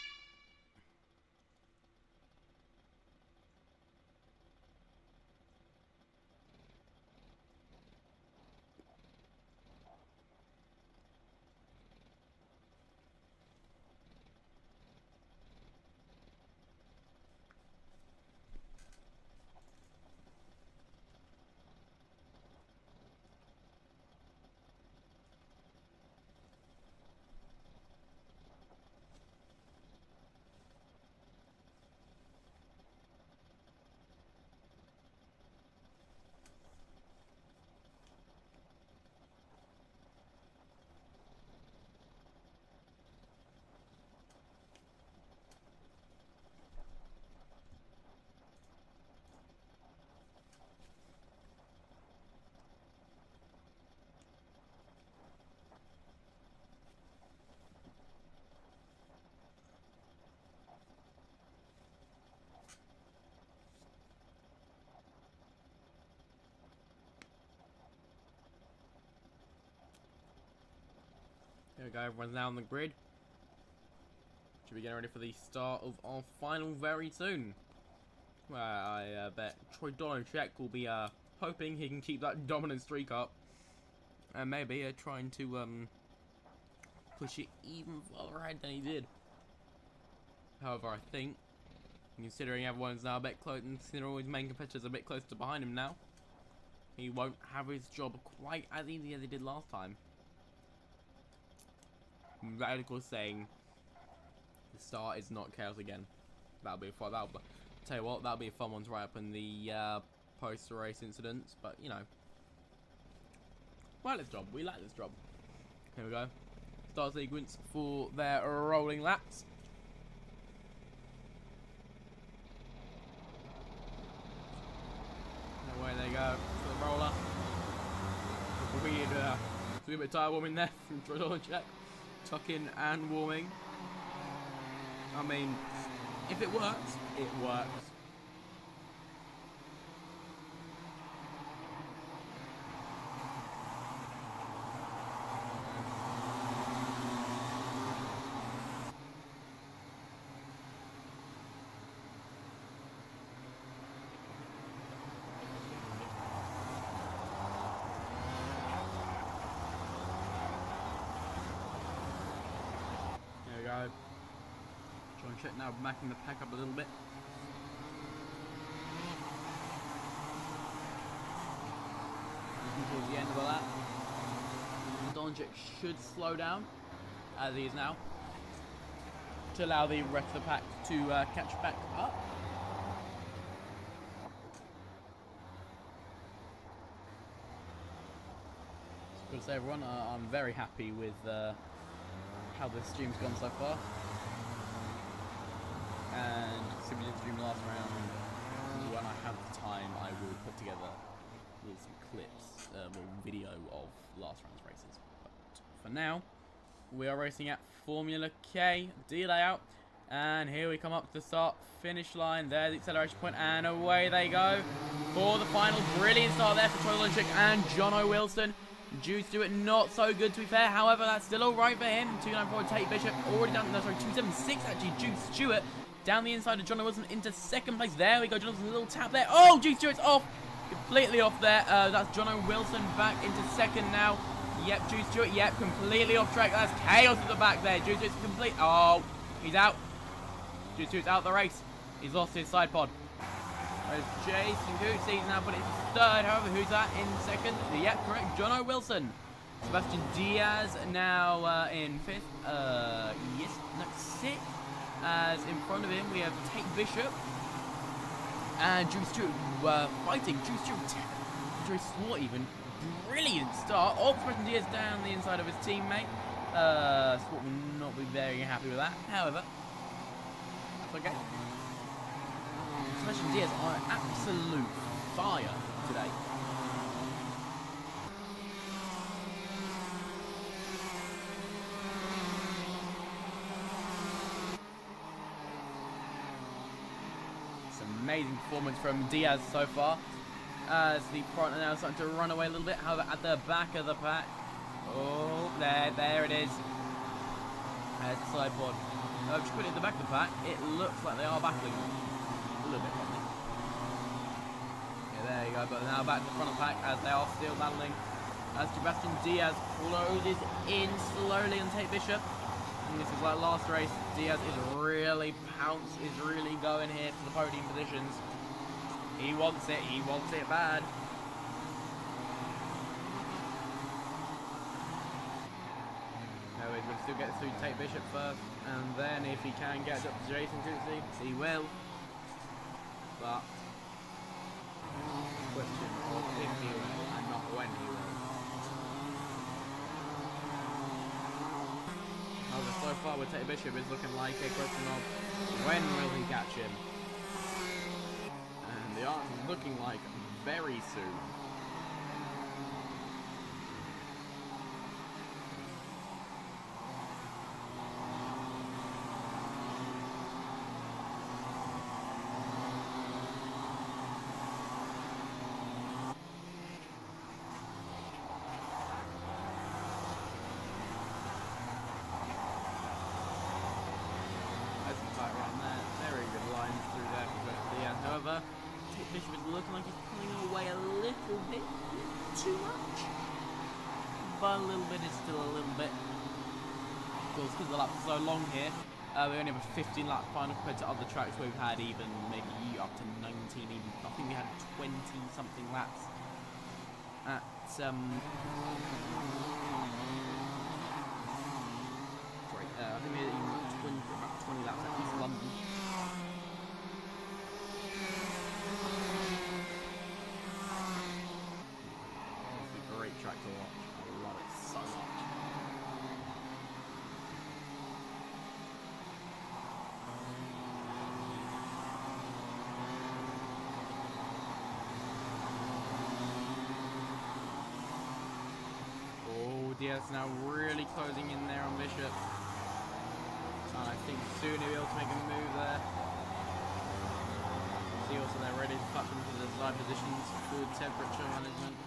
There we go, everyone's now on the grid. Should be getting ready for the start of our final very soon. Well, I bet Troy Donachek will be hoping he can keep that dominant streak up. And maybe trying to push it even further ahead than he did. However, I think, considering everyone's now a bit close, and considering all his main competitors are a bit closer to behind him now, he won't have his job quite as easy as he did last time. Radical saying the start is not chaos again. That'll be fun. Tell you what, that'll be a fun one to write up in the post-race incidents. But you know, we like this job. We like this job. Here we go. Start sequence for their rolling laps. And away they go for the roller. Weird, a bit tire warming there from Troy Check. Tucking and warming. I mean, if it works, it works. Go. John Check now backing the pack up a little bit. Towards the end of the lap, Donchik should slow down, as he is now, to allow the rest of the pack to catch back up. Good to say, everyone, I'm very happy with how the stream's gone so far, and considering we did stream last round, when I have the time I will put together some clips or video of last round's races. But for now, we are racing at Formula K D layout, and here we come up to the start finish line. There's the acceleration point, and away they go for the final. Brilliant start there for Troy Lunchik and Jono Wilson. Jude Stewart not so good, to be fair. However, that's still alright for him. 294 Tate Bishop already down. No, sorry, 276 actually. Jude Stewart down the inside of John Wilson into second place. There we go. John Wilson's a little tap there. Oh, Jude Stewart's off. Completely off there. That's John Wilson back into second now. Yep, Jude Stewart. Yep, completely off track. That's chaos at the back there. Jude Stewart's complete. Oh, he's out. Jude Stewart's out the race. He's lost his side pod. Jason Coots, he's now put it third. However, who's that in second? Yep, correct. Jono Wilson. Sebastian Diaz now in fifth. Yes, no, sixth. As in front of him, we have Tate Bishop and Drew Stewart fighting. Drew Stewart, Drew Swart even. Brilliant start. Oh, Sebastian Diaz down the inside of his teammate. Swart will not be very happy with that. However, that's okay. Sebastian Diaz on absolute fire today. amazing performance from Diaz so far. As the front are now starting to run away a little bit. However, at the back of the pack, oh, there it is. There's the side pod. Just put it in the back of the pack. It looks like they are battling a little bit, probably. Yeah, there you go. But now back to the front of the pack as they are still battling. As Sebastian Diaz closes in slowly on Tate Bishop. And this is like last race. Diaz is really really going here for the podium positions. He wants it bad. No, he's going to still get through Tate Bishop first, and then if he can get up to Jason Cootsley, he will. But question of if he will and not when he will. However, so far with Tate Bishop, it's looking like a question of when will he catch him. The answer is looking like very soon. That's a tight run there. Very good lines through there for Diaz. However, Bishop is looking like he's pulling away a little bit too much, but a little bit is still a little bit. Of course, because the laps are so long here, we only have a 15 lap final compared to other tracks where we've had even maybe up to 19, even I think we had 20 something laps at sorry, I think we had even about 20 laps at East London. Track to watch. I love it so much. Oh, Diaz now really closing in there on Bishop. And I think soon he'll be able to make a move there. See also they're ready to touch into the side positions. Good temperature management.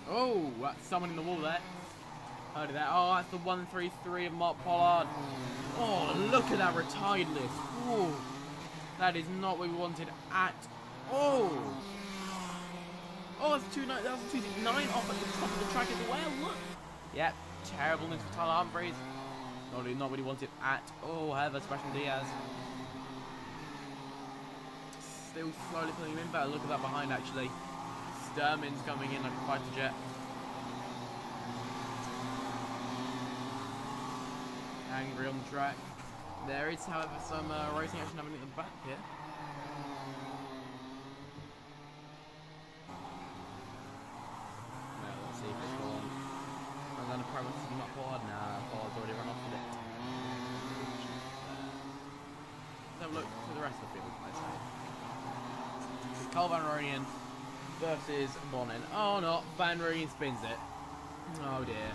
Oh, that's someone in the wall there. Heard of that. Oh, that's the 133 of Mark Pollard. Oh, look at that retired list. Oh, that is not what we wanted at all. Oh, that's 269 off at the top of the track as well. Look. Yep, terribleness for Tyler Humphries. Not what he wanted at all. However, Sebastian Diaz still slowly pulling him in. Better look at that behind actually. Sturmin's coming in like a fighter jet. Angry on the track. There is, however, some racing action happening at the back here. Well, let's see if it's on. And then a promise is not forward. Nah, Pollard's already run off with it. Let's have a look to the rest of the field, let's say. Carl Van Rooyen versus Bonin. Oh no, Van Rooyen spins it. Oh dear.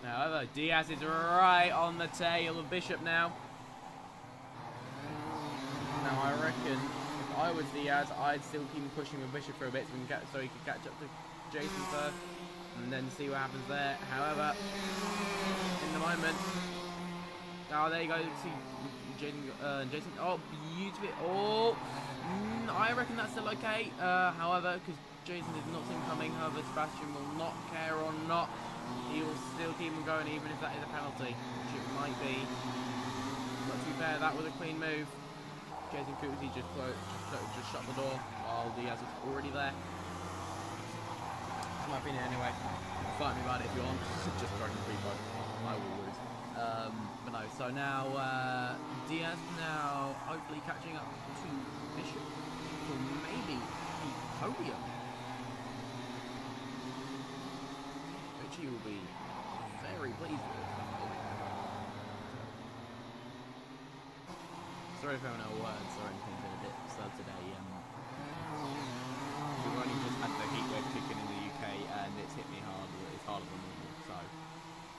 However, Diaz is right on the tail of Bishop now. Now I reckon if I was Diaz, I'd still keep pushing with Bishop for a bit so he could catch up to Jason first and then see what happens there. However, in the moment, oh there you go. See Jason. Oh, beautiful. Oh. I reckon that's still okay. However, because Jason did not see him coming, however, Sebastian will not care or not. He will still keep him going even if that is a penalty, which it might be. But to be fair, that was a clean move. Jason Cootsley just shut the door while Diaz was already there. That's my opinion anyway. Fight me about it if you want. Just throwing the free throw. I will lose. But no, so now Diaz now hopefully catching up to Bishop for maybe the podium, which he will be very pleased with. Sorry if I have no words or anything, been a bit slow today. We've only just had the heat wave kicking in the UK and it's hit me hard. It's harder than normal, so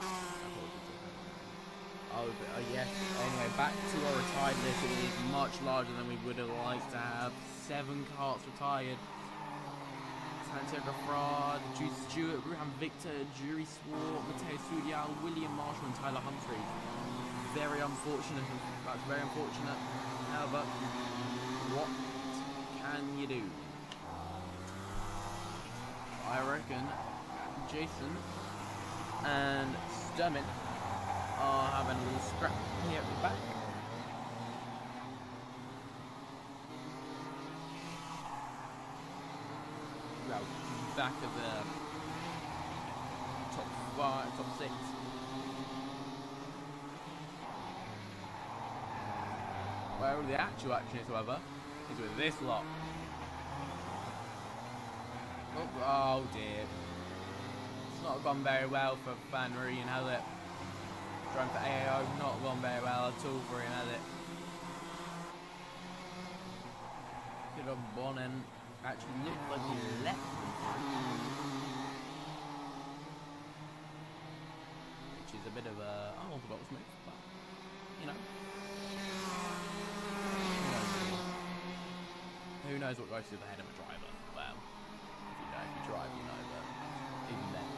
apologies if everyone. Yes. Anyway, back to our retired list. It is much larger than we would have liked to have. 7 carts retired. Santiago Fraud, Jude Stewart, Ruhan Victor, Jury Swart, Matteo Studial, William Marshall and Tyler Humphrey. Very unfortunate. That's very unfortunate. However, what can you do? I reckon Jason and Sturmin are having a little scrap here at the back. Back of the top 6. Where the actual action is, however, is with this lot. Oh dear. It's not gone very well for Van Rijn, has it? Trying for AAO, not gone very well at all for him, has it? Could have Bonnen actually looked like he left them. Which is a bit of a unorthodox move, but you know. Who knows what goes through the head of a driver? Well, if you drive, you know, but even then.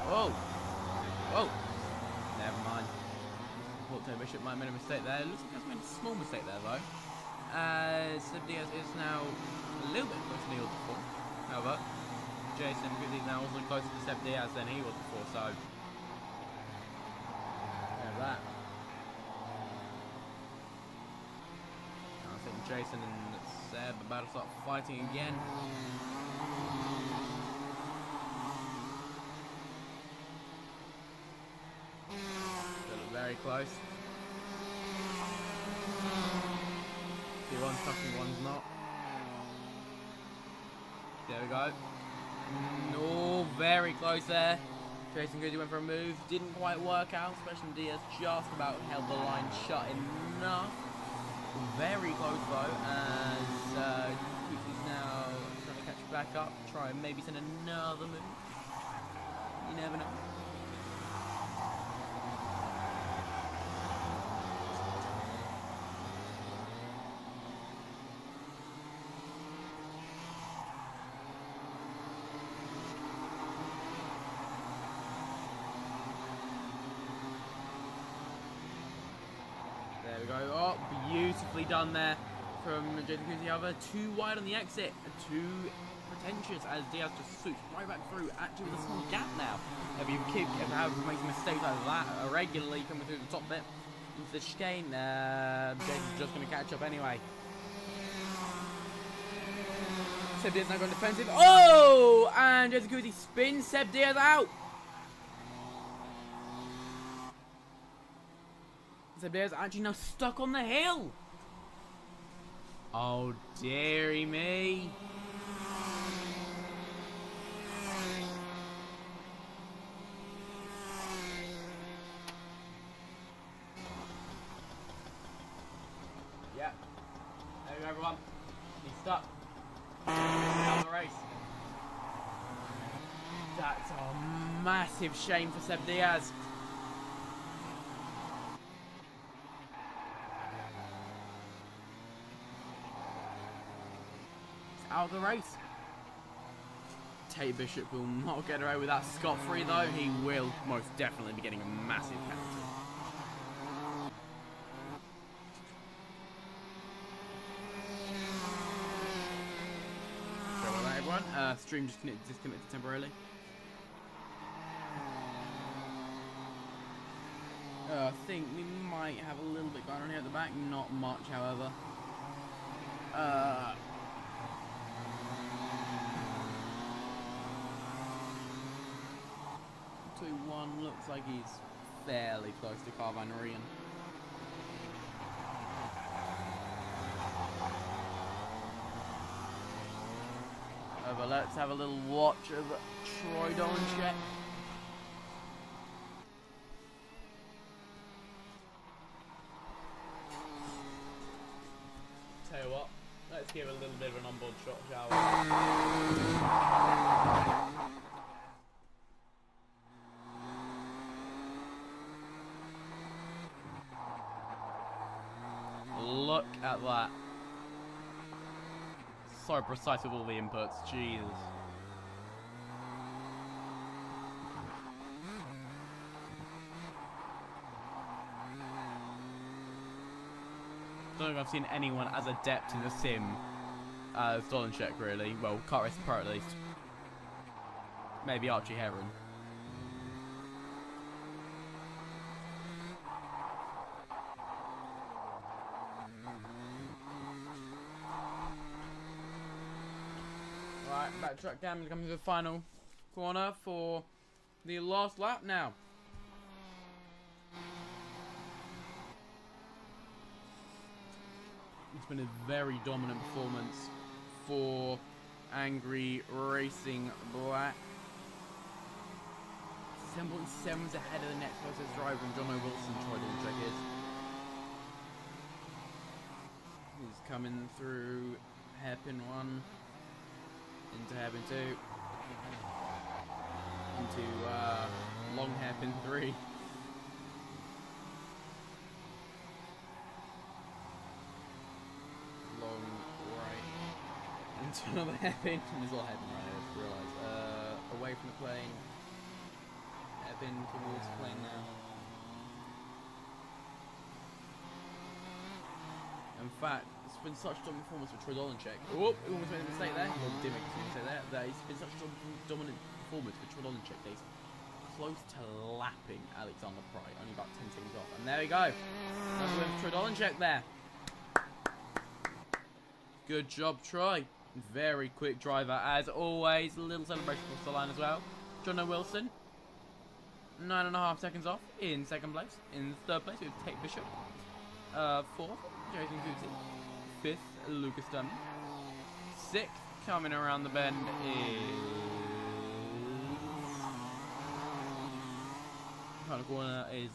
Whoa! Whoa! Never mind. Thought Bishop might have made a mistake there. Looks like he's made a small mistake there though. Seb Diaz is now a little bit closer than he was before. However, Jason is now also closer to Seb Diaz than he was before, so there's that. I think Jason and Seb are about to start fighting again. Very close. See, one's tucking, one's not. There we go. No, very close there. Jason Goody went for a move, didn't quite work out. Especially Diaz just about held the line shut enough. Very close though, as Goosey's now trying to catch back up. Try and maybe send another move. You never know. There we go. Oh, beautifully done there from Jason Goosey. However, too wide on the exit, too pretentious as Diaz just swoops right back through, actually with a small gap now. If you make mistakes like that regularly coming through the top bit into the chicane, Jason's just going to catch up anyway. Seb Diaz now going defensive. Oh! And Jason Goosey spins Seb Diaz out. Seb Diaz actually now stuck on the hill. Oh, dearie me. Yeah. There we go, everyone. He's stuck. Out of the race. That's a massive shame for Seb Diaz. He's out of the race. Tate Bishop will not get away with that scot-free though. He will most definitely be getting a massive penalty. Sorry about that, everyone. Stream just disconnected temporarily. I think we might have a little bit going on here at the back. Not much, however. 2-1 looks like he's fairly close to Carvanarian. But let's have a little watch of Troy Dolanchek. Tell you what, let's give a little bit of an onboard shot, shall we? Look at that. So precise with all the inputs, Jesus. I don't think I've seen anyone as adept in the sim as Dolanchek, really. Well, Kart Racing Pro at least. Maybe Archie Heron. Right, backtrack down and come to the final corner for the last lap now. It's been a very dominant performance for Angry Racing Black. 7.7's ahead of the next closest driver, and John Wilson, Troy Dolanchek is. He's coming through hairpin 1, into hairpin 2, into long hairpin 3. Long right into another hairpin. There's all hairpin right here, I just realised. Away from the plane. Hairpin towards the plane now. In fact, it's been such a dominant performance for Troy Dolanchek. Oh, he almost made a mistake there. He did make a mistake there. It's been such a dominant performance for Troy Dolanchek that he's close to lapping Alexander Pry, only about 10 seconds off. And there we go. That's win for Troy Dolanchek there. Good job, Troy. Very quick driver, as always. A little celebration across the line as well. John Wilson, 9.5 seconds off in second place. In third place, we have Tate Bishop. Fourth, Jason Coutey. Fifth, Lucas Dunn. Sixth, coming around the bend is... Final corner is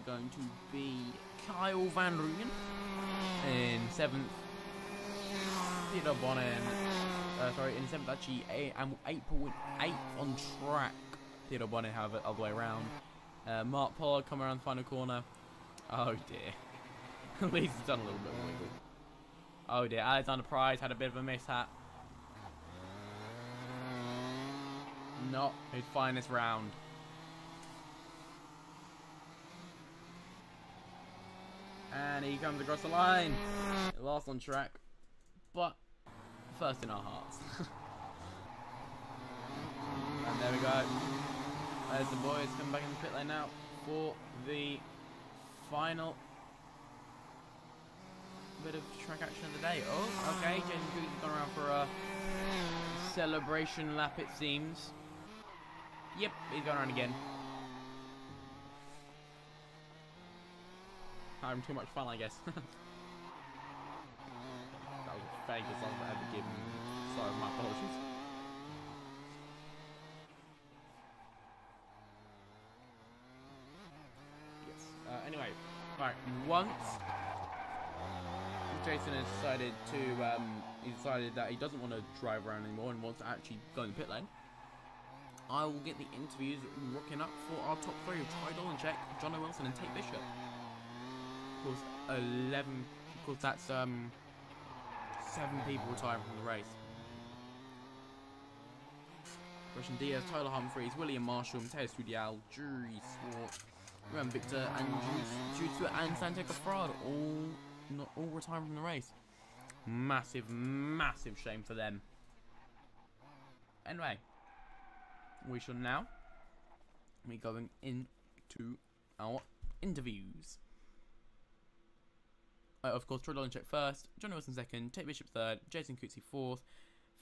going to be Kyle Van Rugen. In seventh, Peter Bonnen. In seventh, actually, 8.8 on track. Peter Bonnen have it all the way around. Mark Pollard coming around the final corner. Oh dear. At least he's done a little bit more wiggle. Oh dear, Alexander Price had a bit of a mishap. Not his finest round. And he comes across the line. Last on track, but first in our hearts. And there we go. There's the boys coming back in the pit lane now for the final bit of track action of the day. Oh, okay. Jason Coutey's gone around for a celebration lap, it seems. Yep, he's going around again. Having too much fun, I guess. That was a fake as long as I had to give him. Sorry, my apologies. Yes. Anyway, right. Once Jason has decided to, he decided that he doesn't want to drive around anymore and wants to actually go in the pit lane. I will get the interviews rocking up for our top three of Troy Dolancheck, Jono Wilson, and Tate Bishop. Of course, 11. Of course, that's 7 people retiring from the race. Russian Diaz, Tyler Humphreys, William Marshall, Matteo Studial, Jury Swart, Roman Victor, Jude Stewart, and Santiago Frad, all retiring from the race. Massive, massive shame for them. Anyway, we shall now be going into our interviews. Of course, Troy Dolancheck first, Johnny Wilson second, Tate Bishop third, Jason Coetzee fourth,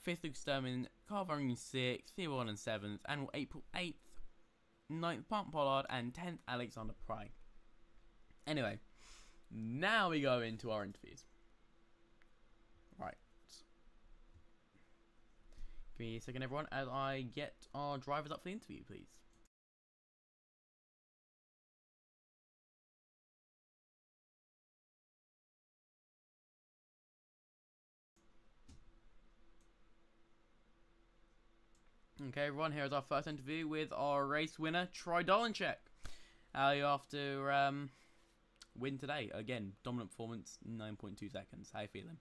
5th Luke Sturman, Carl Varney 6th, Theo Warren 7th, and April 8th, 9th Pant Pollard, and 10th Alexander Pry. Anyway, now we go into our interviews. Right. Give me a second, everyone, as I get our drivers up for the interview, please. Okay, everyone, here is our first interview with our race winner, Troy Dolancheck. How are you after win today? Again, dominant performance, 9.2 seconds. How are you feeling?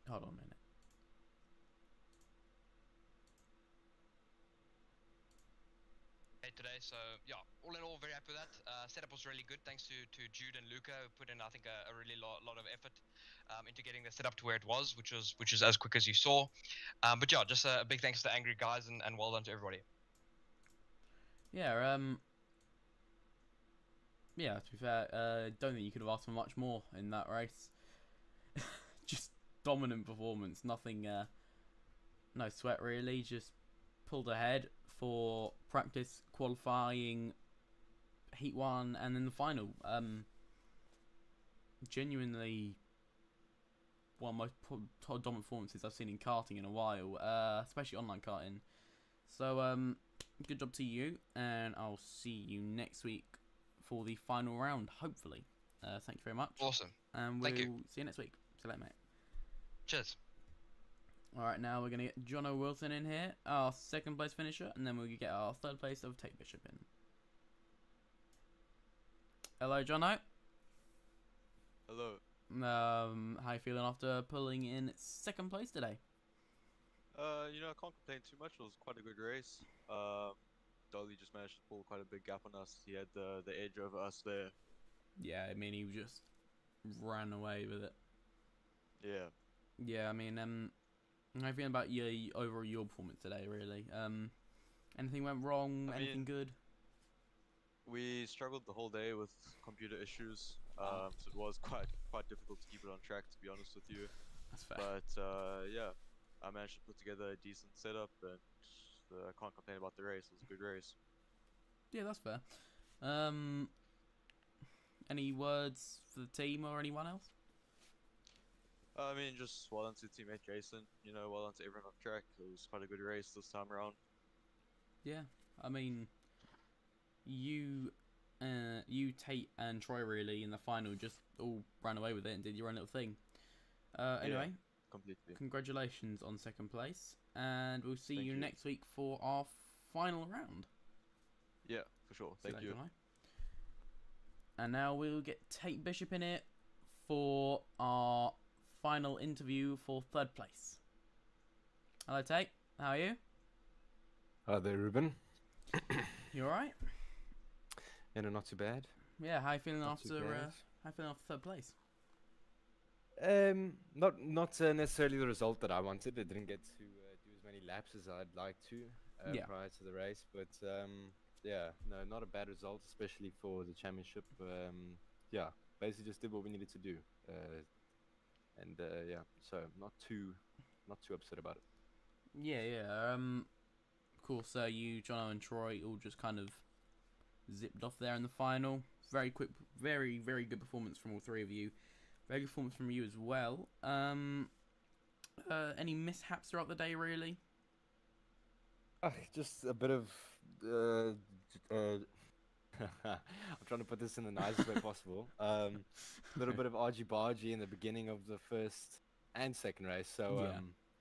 Hold on a minute. Today, so yeah, all in all, very happy with that. Setup was really good, thanks to Jude and Luca, who put in, I think, a really lot of effort into getting the setup to where it was, which is as quick as you saw. But yeah, just a big thanks to the angry guys, and well done to everybody. Yeah, yeah, to be fair, don't think you could have asked for much more in that race. Just dominant performance, nothing, no sweat really, just pulled ahead for practice, qualifying, heat 1, and then the final. Genuinely one of the most dominant performances I've seen in karting in a while, especially online karting. So, good job to you, and I'll see you next week for the final round, hopefully. Thank you very much. Awesome. And we'll see you next week. See you later, mate. Cheers. Alright, now we're going to get Jono Wilson in here, our 2nd place finisher, and then we'll get our 3rd place of Tate Bishop in. Hello, Jono. Hello. How you feeling after pulling in 2nd place today? You know, I can't complain too much. It was quite a good race. Dolly just managed to pull quite a big gap on us. He had the edge over us there. Yeah, I mean, he just ran away with it. Yeah. Yeah, I mean, how you feeling about your performance today, really? Anything went wrong? Anything good? We struggled the whole day with computer issues. So it was quite difficult to keep it on track, to be honest with you. That's fair. But yeah, I managed to put together a decent setup, and I can't complain about the race. It was a good race. Yeah, that's fair. Any words for the team or anyone else? I mean, just well done to teammate Jason. You know, well done to everyone on track. It was quite a good race this time around. Yeah, I mean, you, Tate, and Troy really in the final just all ran away with it and did your own little thing. Anyway, completely. Congratulations on 2nd place, and we'll see Thank you you next week for our final round. Yeah, for sure. Thank you. And now we'll get Tate Bishop in it for our final interview for 3rd place. Hello, Tate. How are you? Hi there, Ruben. You alright? Yeah, no, not too bad. Yeah, how you feeling Not after too bad. how you feeling after 3rd place? Not necessarily the result that I wanted. I didn't get to do as many laps as I'd like to Yeah. prior to the race, but yeah, no, not a bad result, especially for the championship. Yeah, basically just did what we needed to do, and yeah, so not too upset about it. Yeah. Of course, you, Jono, and Troy all just kind of zipped off there in the final. Very quick, very good performance from all 3 of you. Very good performance from you as well. Any mishaps throughout the day, really? Just a bit of. I'm trying to put this in the nicest way possible. A little bit of argy-bargy in the beginning of the 1st and 2nd race. So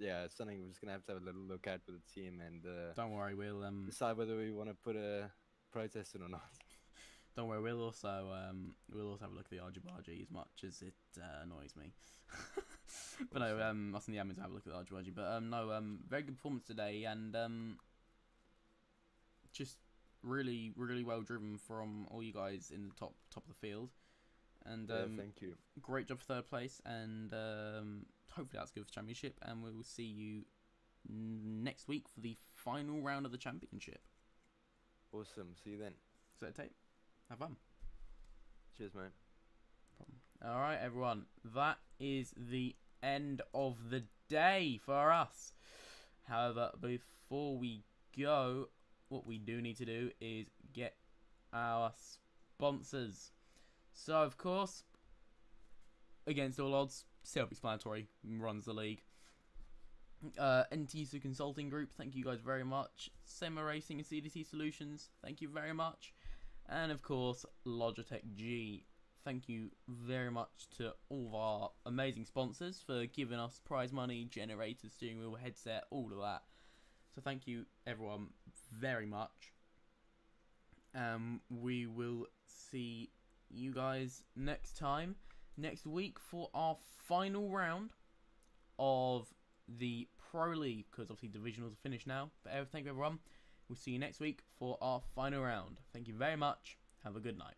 yeah, it's something we're just gonna have to have a little look at with the team and Don't worry, we'll decide whether we want to put a protest in or not. don't worry, we'll also have a look at the Arjibaji as much as it annoys me. But no, us and the admins will have a look at the Arjibaji. But no, very good performance today, and just really well driven from all you guys in the top of the field. And Yeah, thank you. great job for third place, and hopefully that's good for championship. And we will see you next week for the final round of the championship. Awesome. See you then. So tape, have fun. Cheers, mate. All right, everyone. That is the end of the day for us. However, before we go, what we do need to do is get our sponsors. So, of course, against all odds, self-explanatory, runs the league. NTSU Consulting Group, thank you guys very much. Sema Racing and CDC Solutions, thank you very much. And, of course, Logitech G. Thank you very much to all of our amazing sponsors for giving us prize money, generators, steering wheel, headset, all of that. So thank you, everyone, very much. We will see you guys next week for our final round of the Pro League, because obviously divisionals are finished now. But thank you, everyone. We'll see you next week for our final round. Thank you very much. Have a good night.